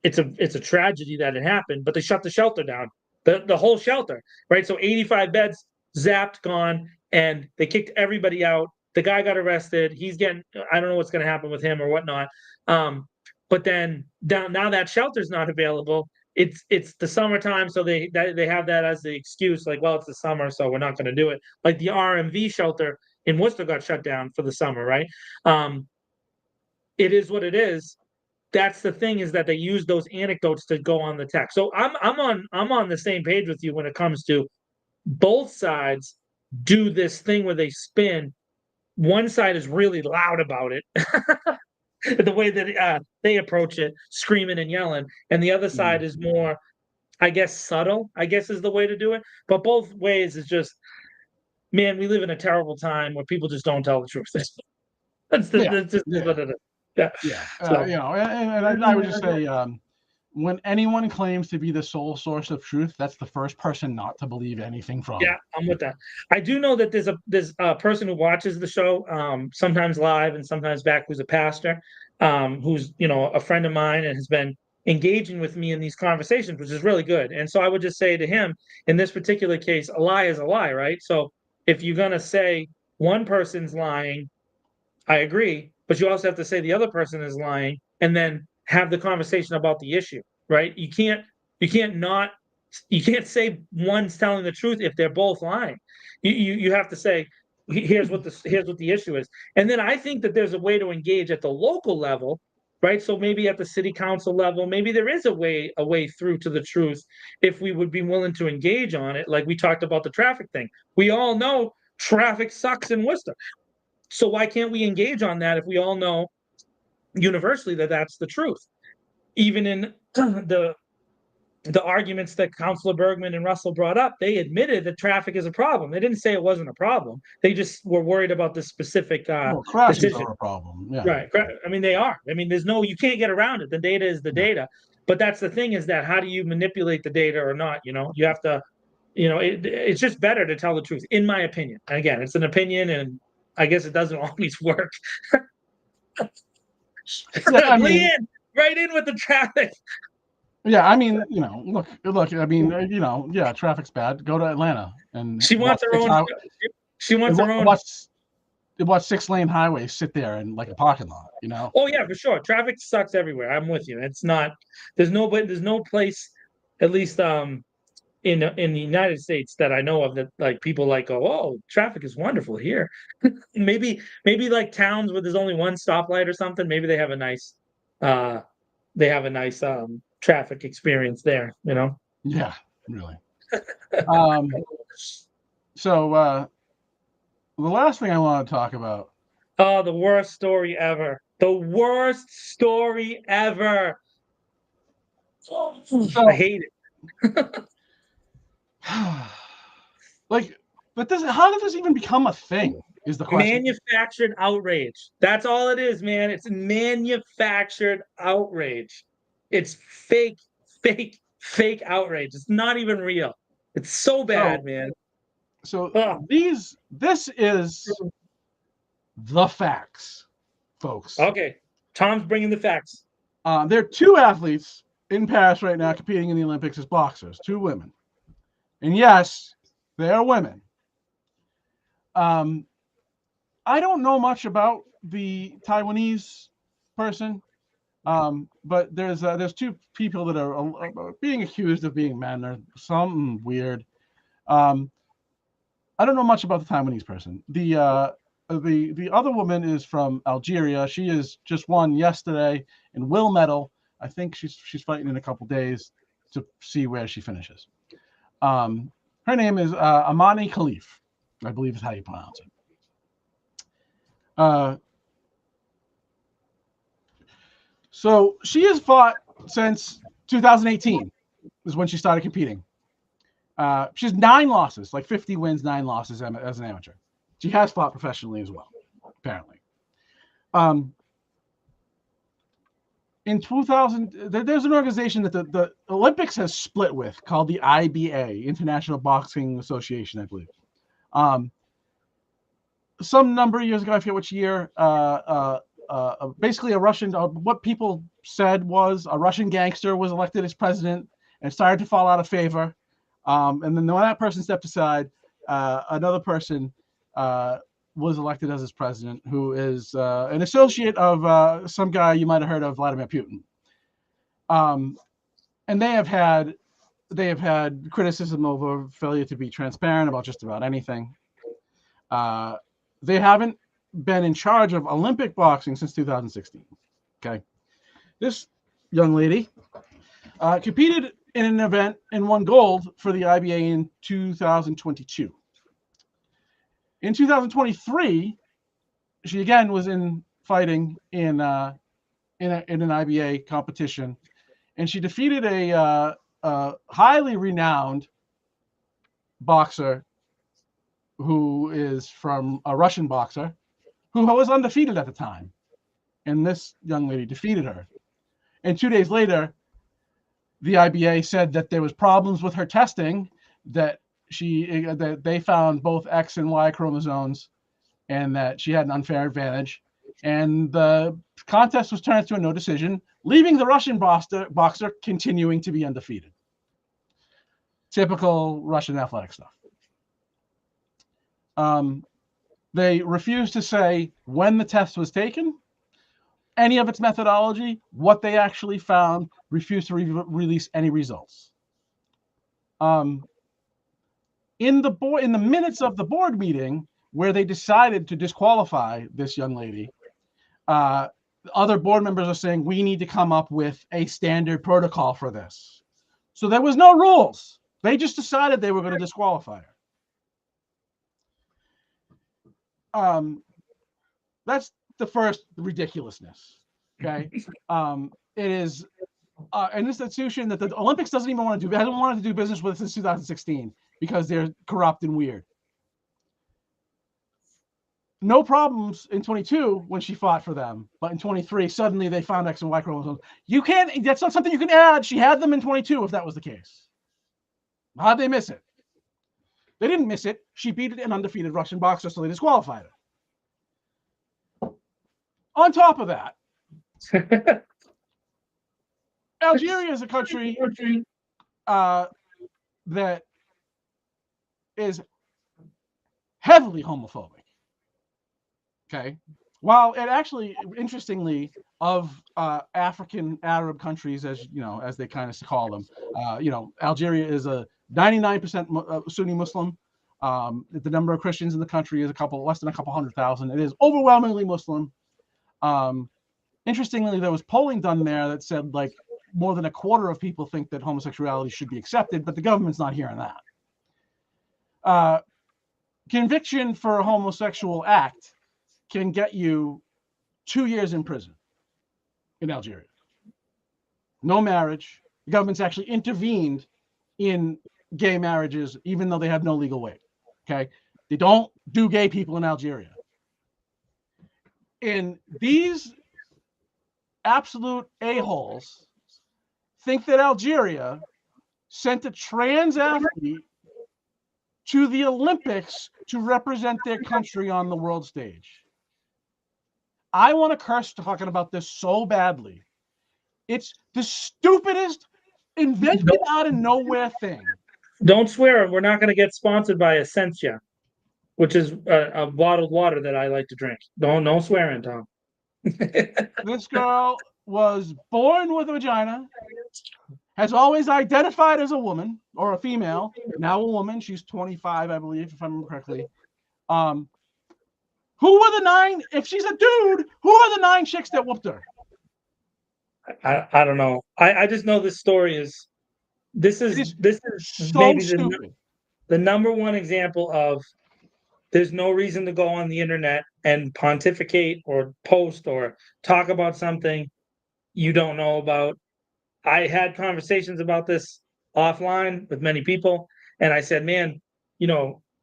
It's a tragedy that it happened, but they shut the shelter down. The whole shelter, right? So 85 beds zapped, gone, and they kicked everybody out. The guy got arrested. I don't know what's going to happen with him or whatnot. But then now that shelter's not available. It's the summertime, so they have that as the excuse, like, well, it's the summer, so we're not going to do it. Like the RMV shelter in Worcester got shut down for the summer, right? It is what it is. That's the thing, is that they use those anecdotes to go on the text. So I'm on the same page with you when it comes to both sides do this thing where they spin. One side is really loud about it, the way that they approach it, screaming and yelling, and the other side is more, I guess, subtle, I guess is the way to do it. But both ways is just, man, we live in a terrible time where people just don't tell the truth. That's just what it is. Yeah. And I would just say, when anyone claims to be the sole source of truth, that's the first person not to believe anything from. Yeah, I'm with that. I do know that there's a person who watches the show, sometimes live and sometimes back, who's a pastor, who's a friend of mine and has been engaging with me in these conversations, which is really good. And so I would just say to him, in this particular case, a lie is a lie, right? So if you're gonna say one person's lying, I agree, but you also have to say the other person is lying, and then have the conversation about the issue, right? You can't say one's telling the truth if they're both lying. You have to say, here's what the issue is, and then I think that there's a way to engage at the local level, right? So maybe at the city council level, maybe there is a way through to the truth if we would be willing to engage on it. Like we talked about the traffic thing. We all know traffic sucks in Worcester. So why can't we engage on that if we all know universally that that's the truth? Even in the the arguments that Councilor Bergman and Russell brought up, they admitted that traffic is a problem. They didn't say it wasn't a problem. They just were worried about this specific Well, crashes decision. are a problem. Yeah. Right. I mean, they are. I mean, you can't get around it. The data is the data. But that's the thing, is that how do you manipulate the data or not? You have to, it's just better to tell the truth, in my opinion. And again, it's an opinion, and I guess it doesn't always work. Yeah, I Glee mean, in, right in with the traffic. yeah, I mean, look. I mean, yeah, traffic's bad. Go to Atlanta and She watch wants her six own. out She wants her own. watch 6-lane highways sit there in like a parking lot. Oh yeah, for sure. Traffic sucks everywhere. I'm with you. It's not. There's no place, at least in the United States, that I know of, that like people like go, oh, traffic is wonderful here. maybe like towns where there's only one stoplight or something. Maybe they have a nice uh traffic experience there. Yeah, really. Um, so the last thing I want to talk about. Oh, the worst story ever. The worst story ever. I So, hate it. like, but how did this even become a thing? Is the question. Manufactured outrage. That's all it is, man. It's manufactured outrage. It's fake, fake, fake outrage. It's not even real. It's so bad, man. So Oh, this is the facts, folks. okay. Tom's bringing the facts. There are two athletes in Paris right now competing in the Olympics as boxers, two women. And yes, they are women. I don't know much about the Taiwanese person, but there's two people that are being accused of being men or something weird. I don't know much about the Taiwanese person. The other woman is from Algeria. She is just won yesterday and will medal. I think she's fighting in a couple days to see where she finishes. Her name is Amani Khalif, I believe is how you pronounce it. So she has fought since 2018 is when she started competing. She has 9 losses, like 50 wins, 9 losses as an amateur. She has fought professionally as well, apparently. In 2000, there's an organization that the Olympics has split with called the IBA, International Boxing Association, I believe. Some number of years ago, I forget which year, basically a Russian, what people said was a Russian gangster was elected as president and started to fall out of favor. And then when that person stepped aside, another person was elected as his president, who is an associate of some guy you might have heard of, Vladimir Putin. And they have had criticism over failure to be transparent about just about anything. They haven't been in charge of Olympic boxing since 2016. Okay, this young lady competed in an event and won gold for the IBA in 2022. In 2023, she again was fighting in an IBA competition, and she defeated a highly renowned boxer who is from a Russian boxer who was undefeated at the time. And this young lady defeated her. And 2 days later, the IBA said that there was problems with her testing, that they found both X and Y chromosomes, and that she had an unfair advantage. And the contest was turned to a no decision, leaving the Russian boxer continuing to be undefeated. Typical Russian athletic stuff. They refused to say when the test was taken, any of its methodology, what they actually found, refused to release any results. In the minutes of the board meeting where they decided to disqualify this young lady, other board members are saying we need to come up with a standard protocol for this. So there was no rules. They just decided they were going to disqualify her. That's the first ridiculousness. Okay. It is an institution that the Olympics doesn't even want to do, hasn't wanted to do business with since 2016 because they're corrupt and weird. No problems in 22 when she fought for them, but in 23 suddenly they found X and Y chromosomes. You can't. That's not something you can add. She had them in 22 if that was the case. How'd they miss it? They didn't miss it. She beat an undefeated Russian boxer, so they disqualified her. On top of that, Algeria is a country that is heavily homophobic. Okay. While it actually, interestingly, of African Arab countries, as you know, as they kind of call them, Algeria is a 99% Sunni Muslim. The number of Christians in the country is less than a couple 100,000. It is overwhelmingly Muslim. Interestingly, there was polling done there that said like more than a quarter of people think that homosexuality should be accepted, but the government's not hearing that. Conviction for a homosexual act can get you 2 years in prison in Algeria. No marriage. The government's actually intervened in gay marriages, even though they have no legal weight. Okay. They don't do gay people in Algeria. And these absolute a-holes think that Algeria sent a trans athlete to the Olympics to represent their country on the world stage. I want to curse talking about this so badly. It's the stupidest, invented out of nowhere thing. Don't swear. We're not going to get sponsored by Essentia, which is a bottled water that I like to drink. Don't swear in, Tom. This girl was born with a vagina, has always identified as a woman or a female, now a woman. She's 25, I believe, if I remember correctly. Who were the 9? If she's a dude, who are the 9 chicks that whooped her? I don't know. I just know this story is so maybe stupid. The number one example of there's no reason to go on the internet and pontificate or post or talk about something you don't know about. I had conversations about this offline with many people, and I said, man,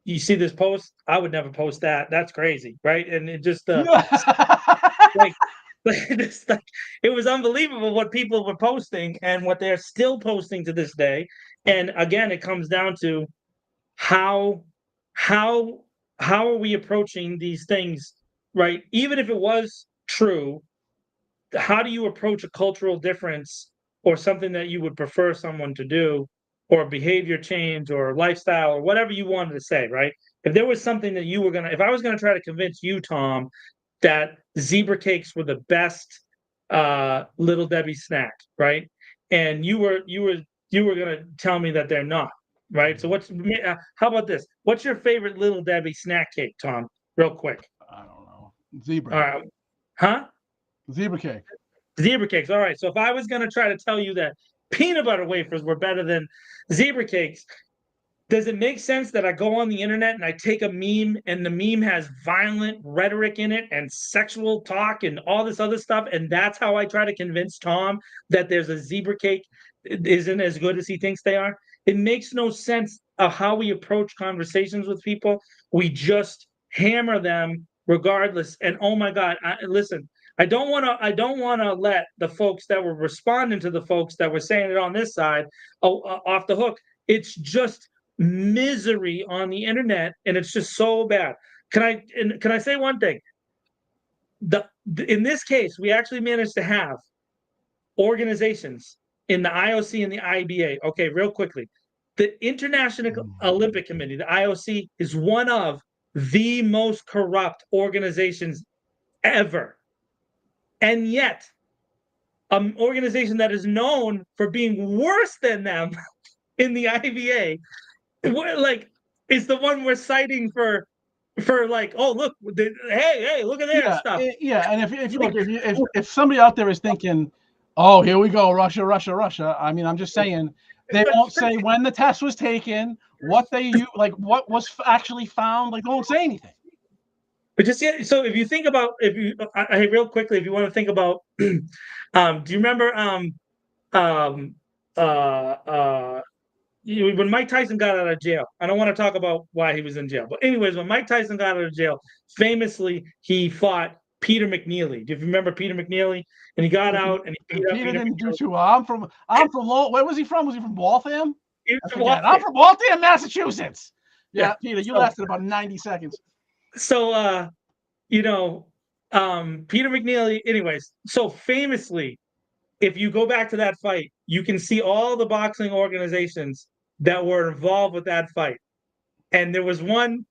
you see this post? I would never post that. That's crazy, right? And it just like it was unbelievable what people were posting and what they're still posting to this day. And again, it comes down to how are we approaching these things, right? Even if it was true, how do you approach a cultural difference or something that you would prefer someone to do, or behavior change or lifestyle or whatever you wanted to say, right? If there was something that if I was gonna try to convince you, Tom, that zebra cakes were the best Little Debbie snack, right? And you were gonna tell me that they're not, right? So how about this? What's your favorite Little Debbie snack cake, Tom? Real quick. I don't know. Zebra. All right. Huh? Zebra cake. Zebra cakes. All right. So if I was going to try to tell you that peanut butter wafers were better than zebra cakes, does it make sense that I go on the internet and I take a meme and the meme has violent rhetoric in it and sexual talk and all this other stuff? And that's how I try to convince Tom that there's a zebra cake isn't as good as he thinks they are? It makes no sense of how we approach conversations with people. We just hammer them regardless. And oh my God, listen, I don't want to let the folks that were responding to the folks that were saying it on this side off the hook. It's just misery on the internet, and it's just so bad. Can I say one thing? In this case, we actually managed to have organizations in the IOC and the IBA. Okay, real quickly, the International Olympic Committee, the IOC, is one of the most corrupt organizations ever. And yet, an organization that is known for being worse than them in the IBA, is the one we're citing for like, oh look, hey, look at their stuff. And if somebody out there is thinking, oh, here we go, Russia. I mean, I'm just saying, they won't say when the test was taken, what what was actually found. Like, they won't say anything. But just so if you think about, real quickly, if you want to think about, do you remember um, when Mike Tyson got out of jail, I don't want to talk about why he was in jail, but anyways, when Mike Tyson got out of jail, famously he fought Peter McNeely. Do you remember Peter McNeely? And he got out and he beat up Peter Peter didn't do McNeely. too well. I'm from Lowell. Where was he from? Was he from Waltham? He was I from forget. Waltham. I'm from Waltham, Massachusetts. Yeah, Yeah. Peter, you So- lasted about 90 seconds. So, you know, Peter McNeely, anyways, so famously, if you go back to that fight, you can see all the boxing organizations that were involved with that fight. And there was one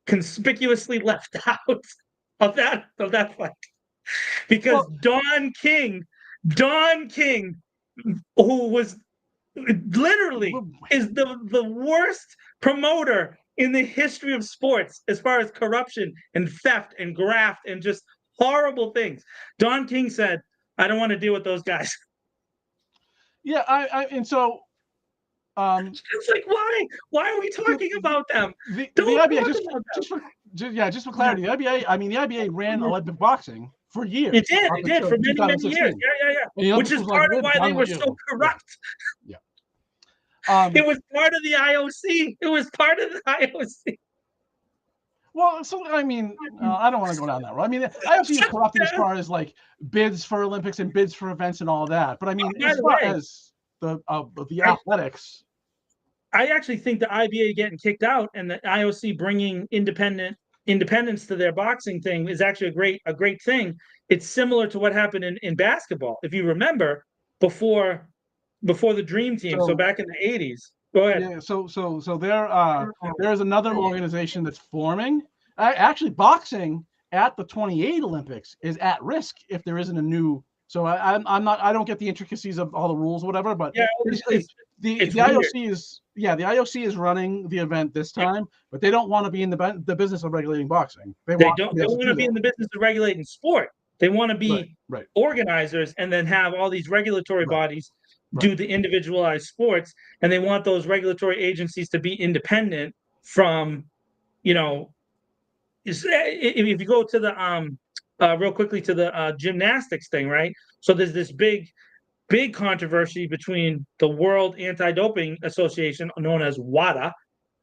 conspicuously left out of that fight. Because Well, Don King, who was literally is the worst promoter in the history of sports as far as corruption and theft and graft and just horrible things. Don King said, I don't want to deal with those guys. yeah, and so It's like, why are we talking about them? the Don't IBA talk about them. just for clarity, the IBA, I mean, the IBA ran Olympic boxing for years. It did for many, many years. Yeah. And the Which Olympics is was like, part of we're why they done were with you. so corrupt. Yeah. It was part of the IOC. It was part of the IOC. Well, so I mean, I don't want to go down that road. I mean, IOC is corrupted as far as like bids for Olympics and bids for events and all that. But I mean, as far as the athletics, I actually think the IBA getting kicked out and the IOC bringing independence to their boxing thing is actually a great thing. It's similar to what happened in basketball. If you remember, before the Dream Team, so back in the 80s. Go ahead. Yeah, so there's another organization that's forming. Actually, boxing at the 28 Olympics is at risk if there isn't a new. So I don't get the intricacies of all the rules or whatever, but yeah, the IOC is the IOC is running the event this time, but they don't want to be in the business of regulating boxing. They want to be in the business of regulating sport. They want to be organizers and then have all these regulatory bodies do the individualized sports, and they want those regulatory agencies to be independent from, if you go to the real quickly to the gymnastics thing, right? So there's this big controversy between the World Anti-Doping Association, known as WADA,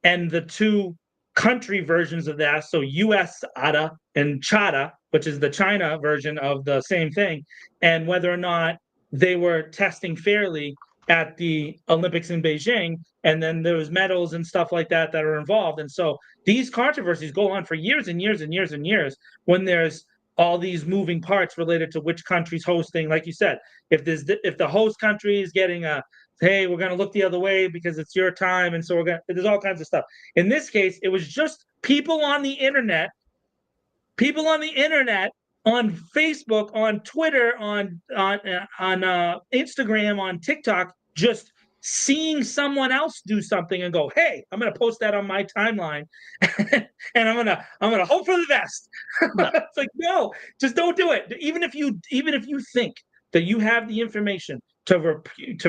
and the two country versions of that, so USADA and CHADA, which is the China version of the same thing, and whether or not they were testing fairly at the Olympics in Beijing, and then there was medals and stuff like that are involved. And so these controversies go on for years and years and years and years when there's all these moving parts related to which country's hosting. Like you said, if the host country is getting a, hey, we're going to look the other way because it's your time, and so there's all kinds of stuff. In this case, it was just people on the internet, on Facebook, on Twitter, on Instagram, on TikTok, just seeing someone else do something and go, hey, I'm going to post that on my timeline and I'm going to hope for the best. It's like, no, just don't do it. Even if you think that you have the information to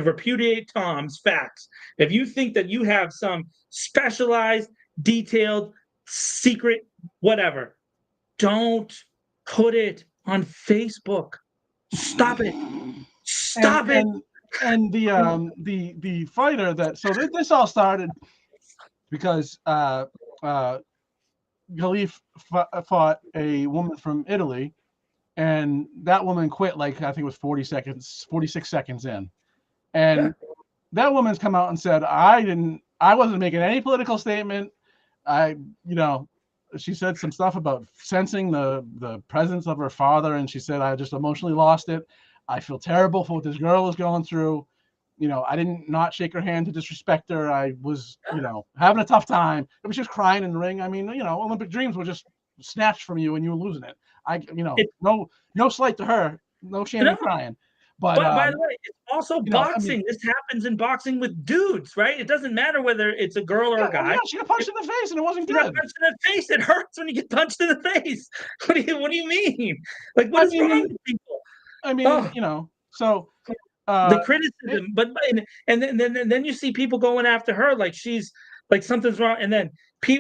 repudiate Tom's facts, if you think that you have some specialized, detailed, secret, whatever, don't put it on Facebook. Stop it. Stop it. And the fighter that this all started because Khalif fought a woman from Italy, and that woman quit like I think it was 46 seconds in, and that woman's come out and said I wasn't making any political statement. She said some stuff about sensing the presence of her father, and she said I just emotionally lost it. I feel terrible for what this girl was going through. I didn't not shake her hand to disrespect her. I was, having a tough time. It was just crying in the ring. I mean, Olympic dreams were just snatched from you and you were losing it. No slight to her, no shame in crying. But by the way, it's also boxing. This happens in boxing with dudes, right? It doesn't matter whether it's a girl or a guy. She got punched in the face and it wasn't good. Punched in the face. It hurts when you get punched in the face. What do you mean? Like, what is wrong with people? I mean, so the criticism, and then you see people going after her like she's like something's wrong, and then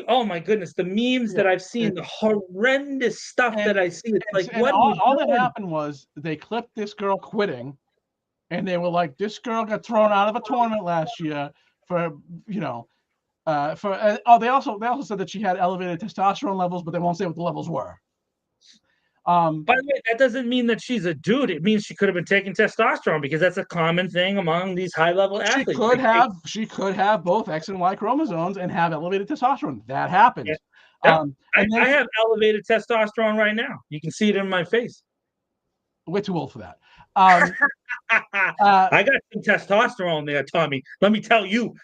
oh my goodness, the memes that I've seen, the horrendous stuff that I see. It's like, what? All that happened was they clipped this girl quitting, and they were like, this girl got thrown out of a tournament last year for, you know, they also said that she had elevated testosterone levels, but they won't say what the levels were. By the way, that doesn't mean that she's a dude. It means she could have been taking testosterone, because that's a common thing among these high-level athletes. She could have both X and Y chromosomes and have elevated testosterone. That happens. Yeah. And then I have elevated testosterone right now. You can see it in my face. We're too old for that. I got some testosterone there, Tommy. Let me tell you.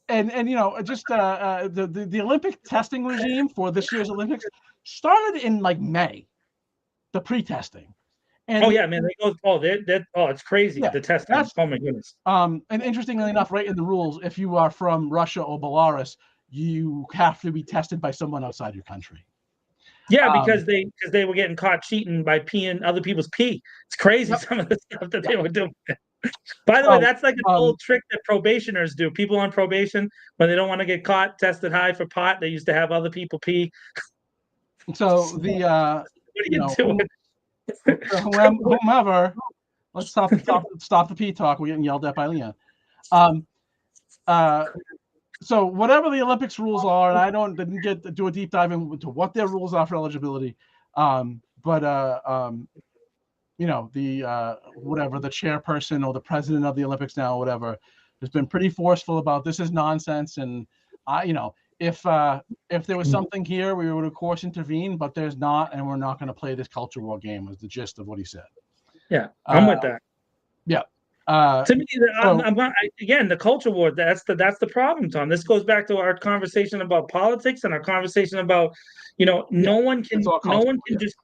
And you know, just the Olympic testing regime for this year's Olympics started in like May, the pre-testing. And oh yeah, man, they go. Oh, it's crazy. Yeah, the testing. Oh my goodness. And interestingly enough, right in the rules, if you are from Russia or Belarus, you have to be tested by someone outside your country. Yeah, because they were getting caught cheating by peeing other people's pee. It's crazy, some of the stuff that they were doing. By the way, that's like an old trick that probationers do. People on probation, when they don't want to get caught, tested high for pot, they used to have other people pee. So the what are you doing? Whomever, let's stop the pee talk. We're getting yelled at by Leon. So whatever the Olympics rules are, and I didn't get to do a deep dive into what their rules are for eligibility, but you know, the whatever, the chairperson or the president of the Olympics now, or whatever, has been pretty forceful about this is nonsense. And you know, if there was something here, we would of course intervene, but there's not, and we're not going to play this culture war game. Was the gist of what he said. Yeah, I'm with that. Yeah. To me, again, the culture war. That's the problem, Tom. This goes back to our conversation about politics and our conversation about, you know, no one can just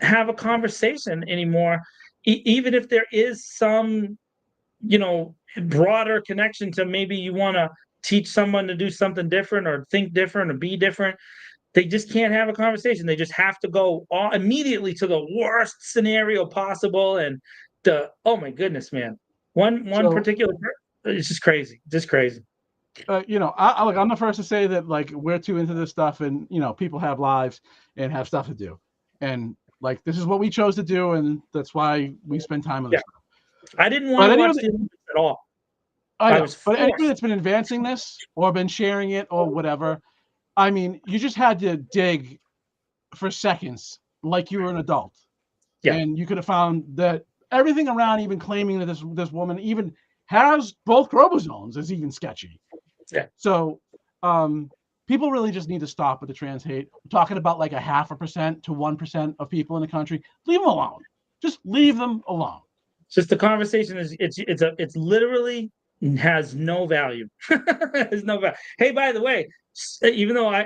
have a conversation anymore, even if there is some, you know, broader connection to maybe you want to teach someone to do something different or think different or be different. They just can't have a conversation. They just have to go immediately to the worst scenario possible. And oh my goodness, man. One particular, it's just crazy. Just crazy. You know, I'm the first to say that like we're too into this stuff, and you know, people have lives and have stuff to do, and like this is what we chose to do, and that's why we spend time on this stuff. I didn't want to watch the Olympics at all. But anybody that's been advancing this or been sharing it or whatever, I mean, you just had to dig for seconds like you were an adult. Yeah. And you could have found that everything around even claiming that this woman even has both chromosomes is even sketchy. Yeah. So people really just need to stop with the trans hate. We're talking about like 0.5% to 1% of people in the country. Leave them alone. Just leave them alone. Just the conversation is it's literally has no value. There's no value. Hey, by the way, even though I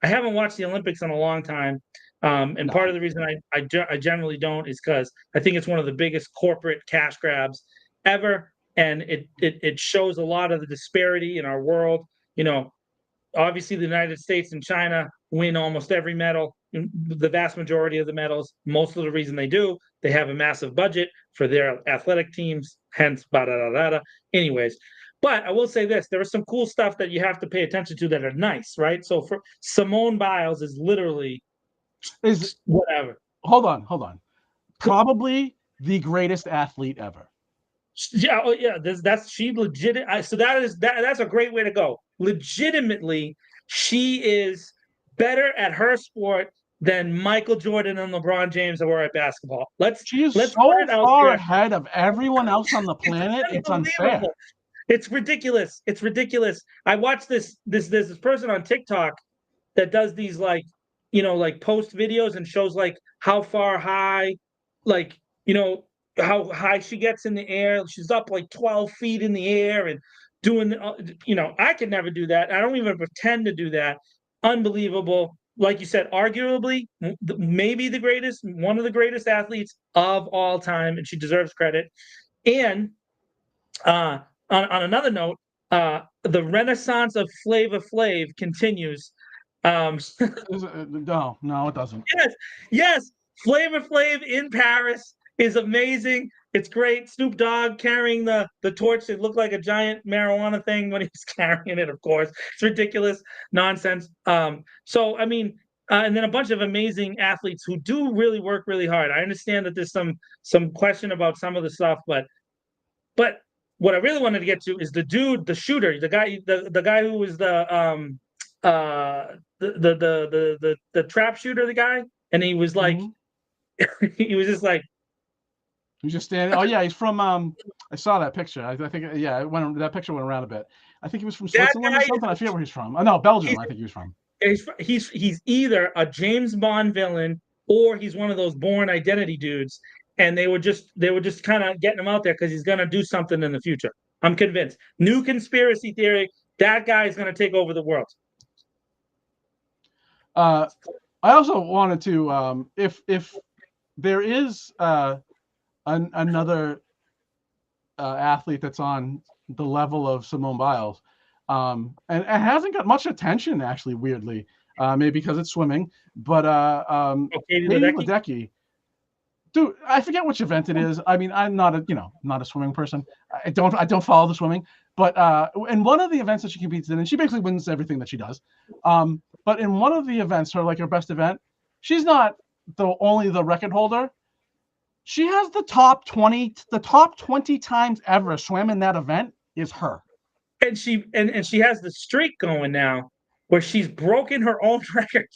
haven't watched the Olympics in a long time, and part of the reason I generally don't is because I think it's one of the biggest corporate cash grabs ever, and it shows a lot of the disparity in our world. You know, obviously the United States and China win almost every medal, the vast majority of the medals. Most of the reason they do, they have a massive budget for their athletic teams, hence anyways. But I will say this, there is some cool stuff that you have to pay attention to that are nice, right? So for Simone Biles is literally whatever. Hold on. Probably the greatest athlete ever. Yeah, she legit. So that's a great way to go. Legitimately, she is better at her sport than Michael Jordan and LeBron James were at basketball. Let's so far ahead of everyone else on the planet. It's unfair. It's ridiculous. It's ridiculous. I watched this person on TikTok that does these like post videos and shows like how far high, like, you know, how high she gets in the air. She's up like 12 feet in the air and doing, I could never do that. I don't even pretend to do that. Unbelievable. Like you said, arguably, maybe one of the greatest athletes of all time, and she deserves credit. And on another note, the renaissance of Flavor Flav continues. No, it doesn't. Yes. Flavor Flav in Paris is amazing. It's great. Snoop Dogg carrying the torch. It looked like a giant marijuana thing when he was carrying it, of course. It's ridiculous nonsense. So, I mean, and then a bunch of amazing athletes who do really work really hard. I understand that there's some question about some of the stuff, but what I really wanted to get to is the dude, the shooter, the guy who was the trap shooter, the guy, and he was like, he was just like, He's just standing. Oh yeah, he's from. I saw that picture. I think yeah, that picture went around a bit. I think he was from that Switzerland or guy something. I forget where he's from. Oh no, Belgium. is I think he was from. he's either a James Bond villain or he's one of those Born Identity dudes, and they were just kind of getting him out there because he's gonna do something in the future. I'm convinced. New conspiracy theory. That guy is gonna take over the world. I also wanted to, if there is another athlete that's on the level of Simone Biles, and it hasn't got much attention actually, weirdly, maybe because it's swimming, but Katie Katie Ledecky? Ledecky. Dude, I forget which event it is. I mean, I'm not not a swimming person. I don't follow the swimming, but in one of the events that she competes in, and she basically wins everything that she does. But in one of the events, her best event, she's not only the record holder. She has the top 20 times ever swam in that event is her. And she has the streak going now where she's broken her own record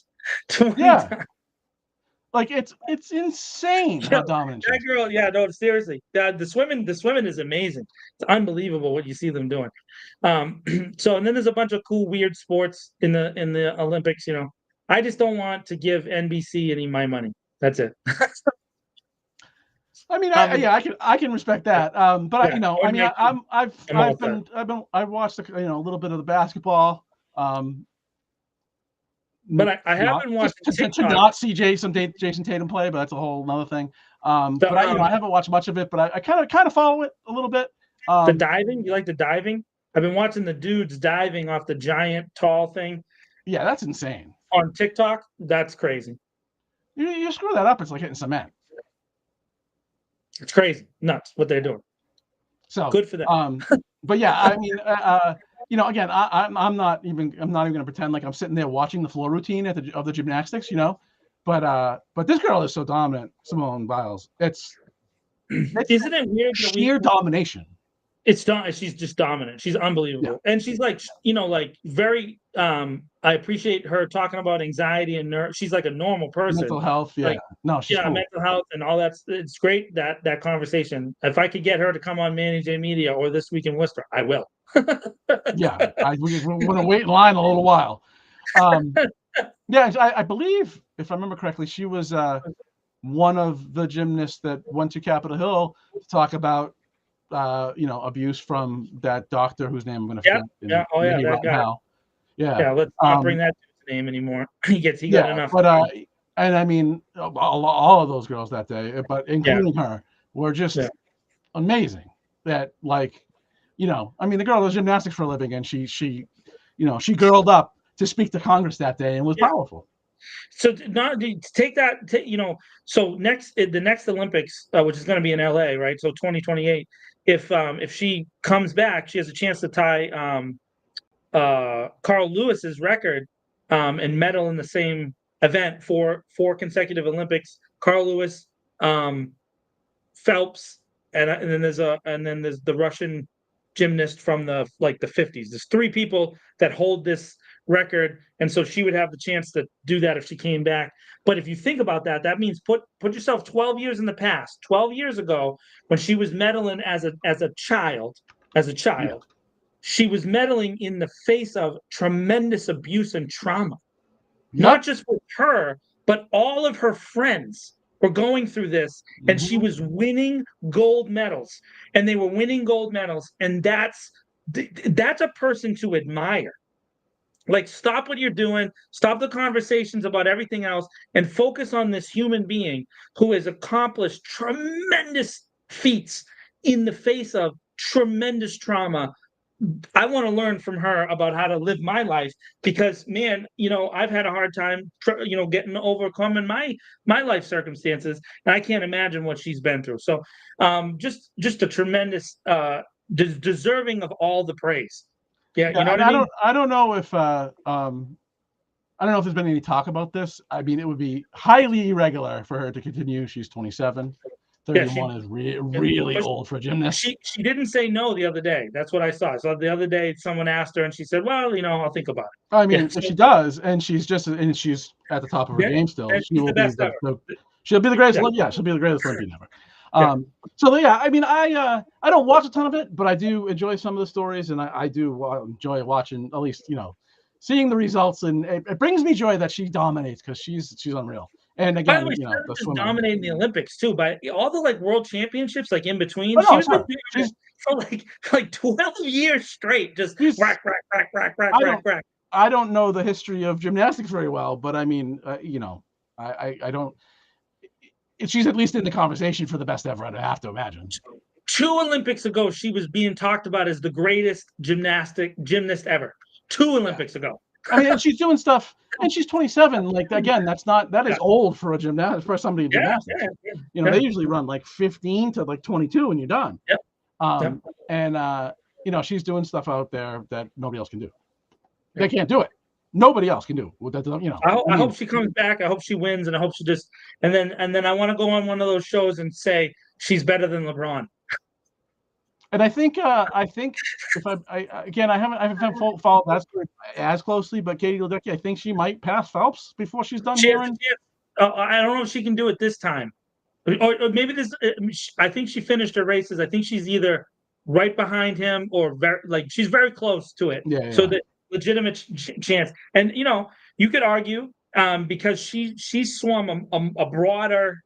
20 Yeah, times. like it's insane Yo, how dominant she that is. girl, yeah, no, seriously. The swimming is amazing. It's unbelievable what you see them doing. So and then there's a bunch of cool, weird sports in the Olympics, you know. I just don't want to give NBC any of my money. That's it. I mean, I'm a, yeah, I can respect that. But yeah, I mean, I'm all set. I've watched a little bit of the basketball. Um, But I not haven't just watched to TikTok. not see Jason Tatum play, but that's a whole another thing. The But I haven't watched much of it, but I kind of follow it a little bit. the diving. You like the diving? I've been watching the dudes diving off the giant tall thing Yeah, that's insane. on TikTok. That's crazy. You screw that up, it's like hitting cement. It's crazy. Nuts what they're doing. So, Good for them. but yeah, I mean, again, I'm not even going to pretend like I'm sitting there watching the floor routine of the gymnastics, but this girl is so dominant, Simone Biles. It's Isn't it weird that sheer domination. she's just dominant. She's unbelievable. Yeah. And she's like, like very I appreciate her talking about anxiety and nerve. She's like a normal person. Mental health, yeah. Like, No, she's yeah, cool. mental health and all that. It's great that conversation. If I could get her to come on Manny J Media or This Week in Worcester, I will. Yeah, we're going to wait in line a little while. Yeah, I believe, if I remember correctly, she was one of the gymnasts that went to Capitol Hill to talk about abuse from that doctor whose name I'm going to forget. Yeah. Oh yeah, that guy. Now. Yeah. Yeah, let's not bring that name anymore. He got enough. But and I mean, all of those girls that day, but including her, were just amazing. That I mean, the girl does gymnastics for a living, and she girled up to speak to Congress that day and was powerful. So not take that. So the next Olympics, which is going to be in LA, right? So 2028. If she comes back, she has a chance to tie Carl Lewis's record and medal in the same event for 4 consecutive Olympics. Carl Lewis, Phelps, and then there's the Russian gymnast from the 50s. There's 3 people that hold this record, and so she would have the chance to do that if she came back. But if you think about that, that means put yourself 12 years in the past. 12 years ago, when she was medaling as a child, she was medaling in the face of tremendous abuse and trauma. Not just with her, but all of her friends were going through this, and she was winning gold medals, and they were winning gold medals, and that's a person to admire. Like, stop what you're doing, stop the conversations about everything else, and focus on this human being who has accomplished tremendous feats in the face of tremendous trauma. I want to learn from her about how to live my life because, man, I've had a hard time, getting overcoming my life circumstances, and I can't imagine what she's been through. So, just a tremendous, deserving of all the praise. Yeah, you know what I mean? I don't know if I don't know if there's been any talk about this. I mean, it would be highly irregular for her to continue. She's 27. Yeah, 31 is really but old for a gymnast. she didn't say no the other day. That's what I saw. So the other day, someone asked her, and she said, "Well, I'll think about I it." Yeah, mean, if so, she does, and she's at the top of her yeah, game still, and she she's will the be best ever. she'll be the greatest. Yeah, Yeah, she'll be the greatest Olympian ever. yeah. So yeah, I mean, I don't watch a ton of it, but I do enjoy some of the stories, and I do enjoy watching at least seeing the results, and it brings me joy that she dominates because she's unreal. And By the again, way, she the doesn't just swimmer. dominate in the Olympics too, but all the world championships, in between, Oh she no, was been sure. doing it She's for 12 years straight, just she's rack, rack, rack, rack, rack, I rack, don't rack. I don't know the history of gymnastics very well, but I mean, I don't. She's at least in the conversation for the best ever. I have to imagine. 2 Olympics ago, she was being talked about as the greatest gymnast ever. Two Yeah. Olympics ago. I mean, and she's doing stuff, and she's 27. Like again, that Yeah, is old for a gymnast for somebody in yeah, gymnastics. yeah, yeah, They usually run like 15 to like 22, and you're done. yep, yep. And she's doing stuff out there that nobody else can do. Yeah. They can't do it. Nobody else can do that. I hope she comes back. I hope she wins, and I hope she just and then I want to go on one of those shows and say she's better than LeBron. And I think if again, I haven't followed that as closely, but Katie Ledecky, I think she might pass Phelps before she's done She has here. a And chance. I don't know if she can do it this time, or maybe this. I think she finished her races. I think she's either right behind him or she's very close to it. yeah, So yeah, the legitimate chance, and you could argue because she swum a broader.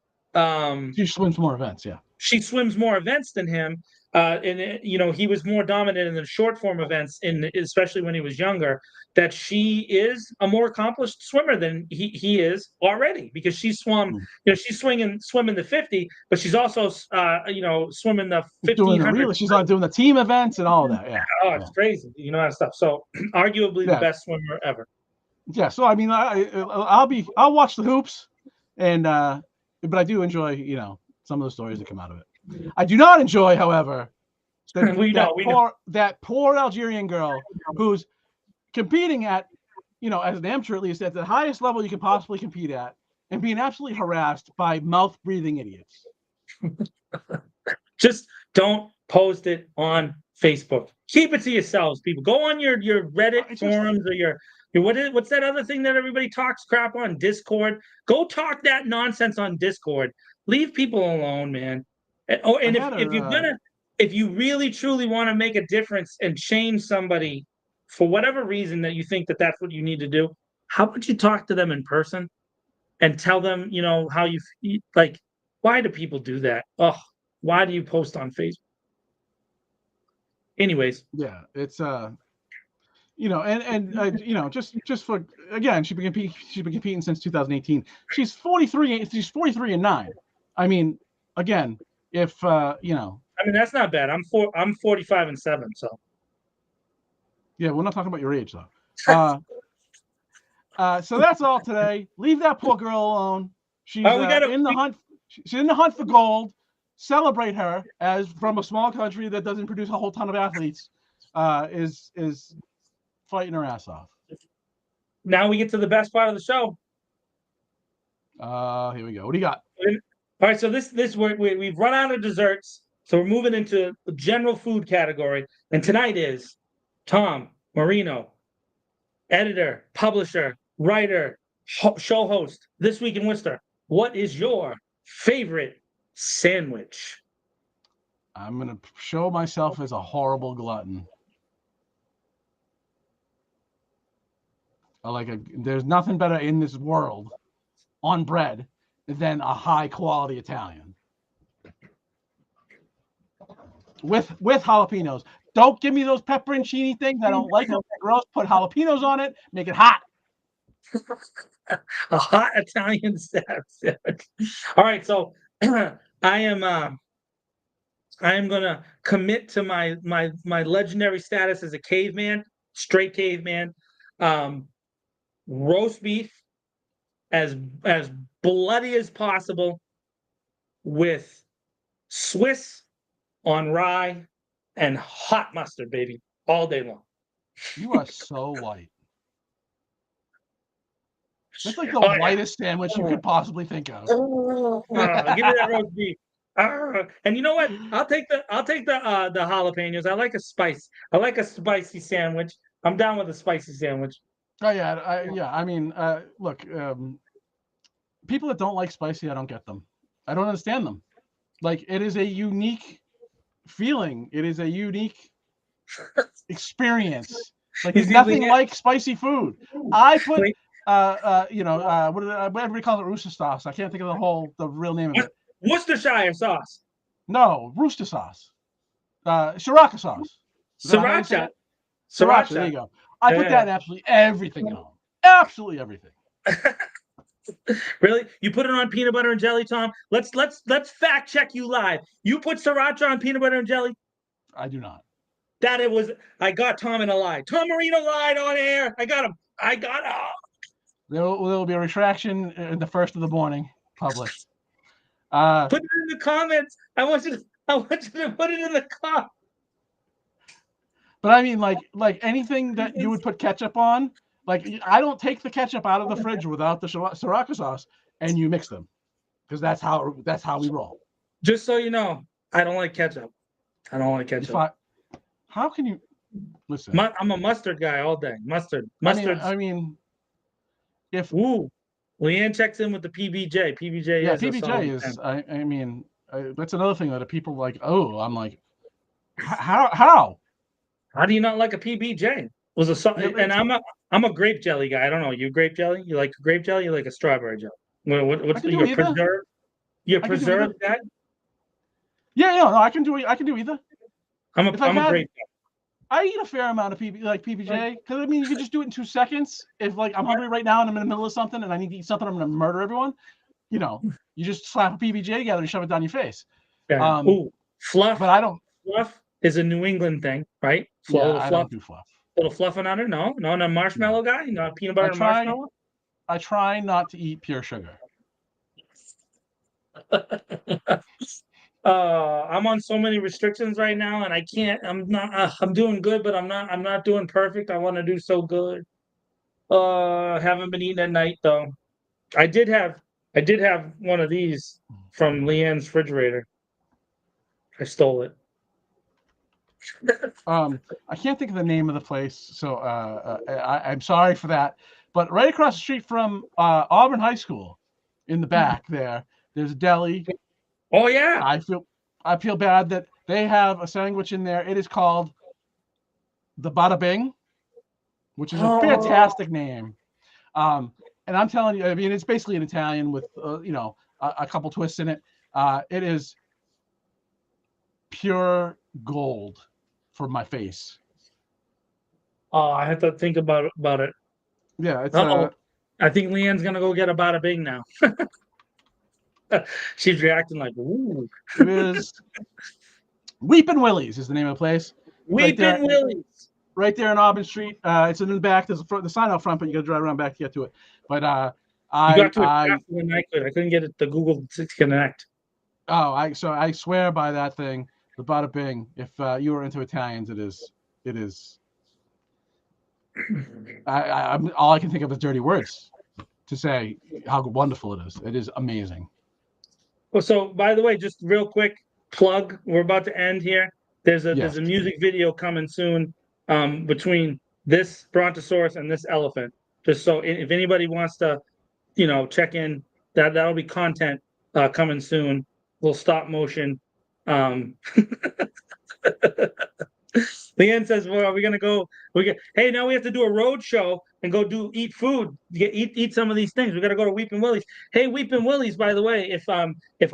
she swims more events. Yeah, She swims more events than him. And he was more dominant in the short form events, especially when he was younger. That she is a more accomplished swimmer than he is already, because she swum. mm. She's swimming the 50, but she's also swimming the Doing the 1500. relay. She's on doing the team events and all of that. Yeah, Oh, yeah, it's crazy, that stuff. So arguably the yeah, best swimmer ever. yeah. So I mean, I'll watch the hoops, and but I do enjoy some of the stories that come out of it. I do not enjoy, however, we know. that poor Algerian girl who's competing at, as an amateur at least, at the highest level you can possibly compete at, and being absolutely harassed by mouth breathing idiots. Just don't post it on Facebook. Keep it to yourselves, people. Go on your Reddit forums or your what's that other thing that everybody talks crap on? Discord. Go talk that nonsense on Discord. Leave people alone, man. And if you really truly want to make a difference and change somebody for whatever reason that you think that that's what you need to do, how about you talk to them in person and tell them, how you like. Why do people do that? Oh, why do you post on Facebook? Anyways, Yeah, it's just for again, she's been competing since 2018. She's 43. She's 43 and 9. I mean, again, if I mean, that's not bad. I'm 45 and 7, so yeah, we're not talking about your age though. So that's all today. Leave that poor girl alone. She's in the hunt. She's in the hunt for gold. Celebrate her, as from a small country that doesn't produce a whole ton of athletes, is fighting her ass off. Now we get to the best part of the show. Here we go. What do you got? All right, so we've run out of desserts, so we're moving into the general food category. And tonight is Tom Marino, editor, publisher, writer, show host. This Week in Worcester. What is your favorite sandwich? I'm gonna show myself as a horrible glutton. There's nothing better in this world on bread than a high quality Italian with jalapenos. Don't give me those pepperoncini things. I don't like them. They're gross. Put jalapenos on it. Make it hot. A hot Italian sandwich. All right, so I am gonna commit to my legendary status as a caveman, straight caveman. Roast beef as bloody as possible with Swiss on rye and hot mustard, baby, all day long. You are so white. That's like the Oh, yeah. whitest sandwich you could possibly think of. Give me that roast beef. And you know what? I'll take the jalapenos. I like a spicy sandwich. I'm down with a spicy sandwich. Oh yeah, I mean, look, people that don't like spicy, I don't get them. I don't understand them. Like, it is a unique feeling. It is a unique experience. Like, You there's see, nothing Leanne, like spicy food. I put, Le- what everybody calls it, rooster sauce. I can't think of the real name of it. Worcestershire sauce, No, rooster sauce. Sriracha sauce. Is that how you say sriracha, it? Sriracha. There sriracha. you go. I put that Yeah. in absolutely everything at home. Absolutely everything. Really? You put it on peanut butter and jelly, Tom? Let's fact check you live. You put sriracha on peanut butter and jelly? I do not. That it was. I got Tom in a lie. Tom Marino lied on air. I got him. I got him. There will be a retraction in the first of the morning published. But Put it in the comments. I want you to put it in the comments. I mean, like anything that you would put ketchup on, like I don't take the ketchup out of the fridge without the sriracha sauce, and you mix them, because that's how we roll. Just so you know, I don't like ketchup. I don't like ketchup. How can you listen? I'm a mustard guy all day. Mustard. I mean, if Leanne checks in with the PBJ. PBJ yeah, is a PBJ solid is. 10. I mean, that's another thing that people like. Oh, I'm like, how? How do you not like a PBJ? And I'm a grape jelly guy. I don't know. You grape jelly? You like grape jelly? You like a strawberry jelly? What's your preserve? Your preserved guy? Yeah, no, I can do either. I'm a grape guy. I eat a fair amount of PBJ, because I mean, you can just do it in 2 seconds. If like I'm hungry right now and I'm in the middle of something and I need to eat something, I'm going to murder everyone. You just slap a PBJ together and shove it down your face. Yeah. Fluff. But I don't. Fluff is a New England thing, right? I don't do fluff. Little fluff on under? No, not a marshmallow guy. Not peanut butter and marshmallow. I try not to eat pure sugar. I'm on so many restrictions right now, and I can't. I'm not. I'm doing good, but I'm not. I'm not doing perfect. I want to do so good. Haven't been eating at night though. I did have one of these from Leanne's refrigerator. I stole it. I can't think of the name of the place, so I'm sorry for that. But right across the street from Auburn High School, in the back there's a deli. Oh yeah. I feel bad that they have a sandwich in there. It is called the Bada Bing, which is a fantastic name. And I'm telling you, I mean, it's basically an Italian with a couple twists in it. It is pure gold for my face. Oh, I have to think about it. Yeah, it's I think Leanne's gonna go get a Bada Bing now. She's reacting like, ooh. It is Weepin' Willie's is the name of the place. Weepin' Willie's. Right there in Auburn Street. It's in the back. There's the sign out front, but you got to drive around back to get to it. But you got to it faster than I could. I couldn't get it to Google to connect. Oh, I swear by that thing, the Bada Bing. If you are into Italians, it is. All I can think of is dirty words to say how wonderful it is. It is amazing. Well, so by the way, just real quick plug. We're about to end here. There's a music video coming soon between this brontosaurus and this elephant. Just so if anybody wants to, check in, that'll be content coming soon. Little stop motion. Leanne says, "Well, are we gonna go? Hey, now we have to do a road show and go eat food. Eat some of these things. We got to go to Weepin' Willie's. Hey, Weepin' Willie's, by the way, if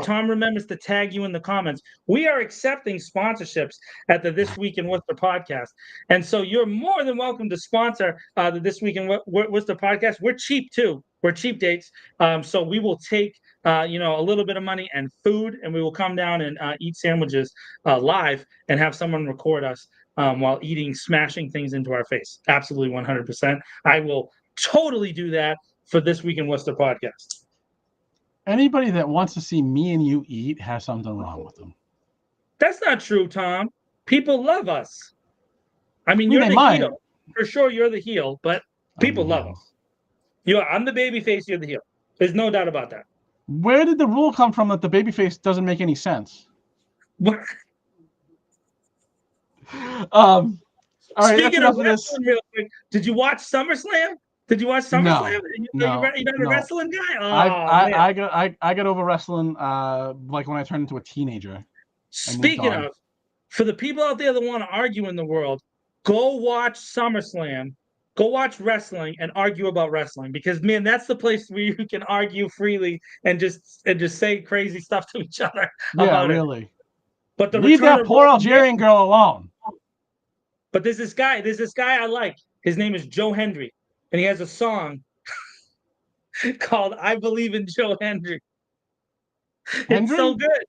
Tom remembers to tag you in the comments, we are accepting sponsorships at the This Week in Worcester podcast, and so you're more than welcome to sponsor the This Week in Worcester podcast. We're cheap too. We're cheap dates, so we will take a little bit of money and food, and we will come down and eat sandwiches live and have someone record us while smashing things into our face. Absolutely 100%. I will totally do that for This Week in Worcester podcast. Anybody that wants to see me and you eat has something wrong with them. That's not true, Tom. People love us. I mean, you're the heel. For sure, you're the heel, but people love us. I'm the baby face, you're the heel. There's no doubt about that. Where did the rule come from that the babyface doesn't make any sense? All right, that's Speaking of enough of this. wrestling, real quick, did you watch SummerSlam? Did you watch SummerSlam? No, You're no, not a no. wrestling guy? I Oh man. I I got I got over wrestling like when I turned into a teenager. I moved Speaking on. of, for the people out there that want to argue in the world, go watch SummerSlam. Go watch wrestling and argue about wrestling because man, that's the place where you can argue freely and just say crazy stuff to each other Yeah, about it. really. But the Leave return that of poor Roman Algerian girl alone. But there's this guy I like. His name is Joe Hendry, and he has a song called "I Believe in Joe Hendry." It's so Hendry? good.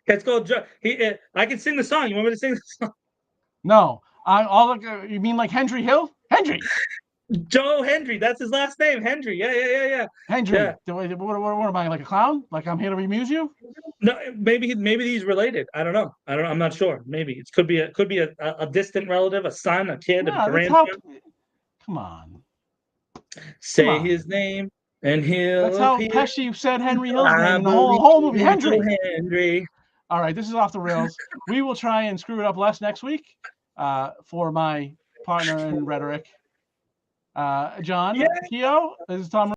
It's called Joe. I can sing the song. You want me to sing the song? No. You mean like Hendry Hill? Hendry. Joe Hendry. That's his last name. Hendry. Yeah. Hendry. What am I, like a clown? Like I'm here to amuse you? No, maybe he's related. I don't know. I'm not sure. Maybe it could be a distant relative, a son, a kid, a No, that's how. grandson. Come on. Come Say on. his name and That's he'll how appear. Pesci said Henry Hill's I name in the believe whole movie. in Joe Hendry. Hendry. All right, this is off the rails. We will try and screw it up less next week for my partner in rhetoric. John Yeah. Keogh, this is Tom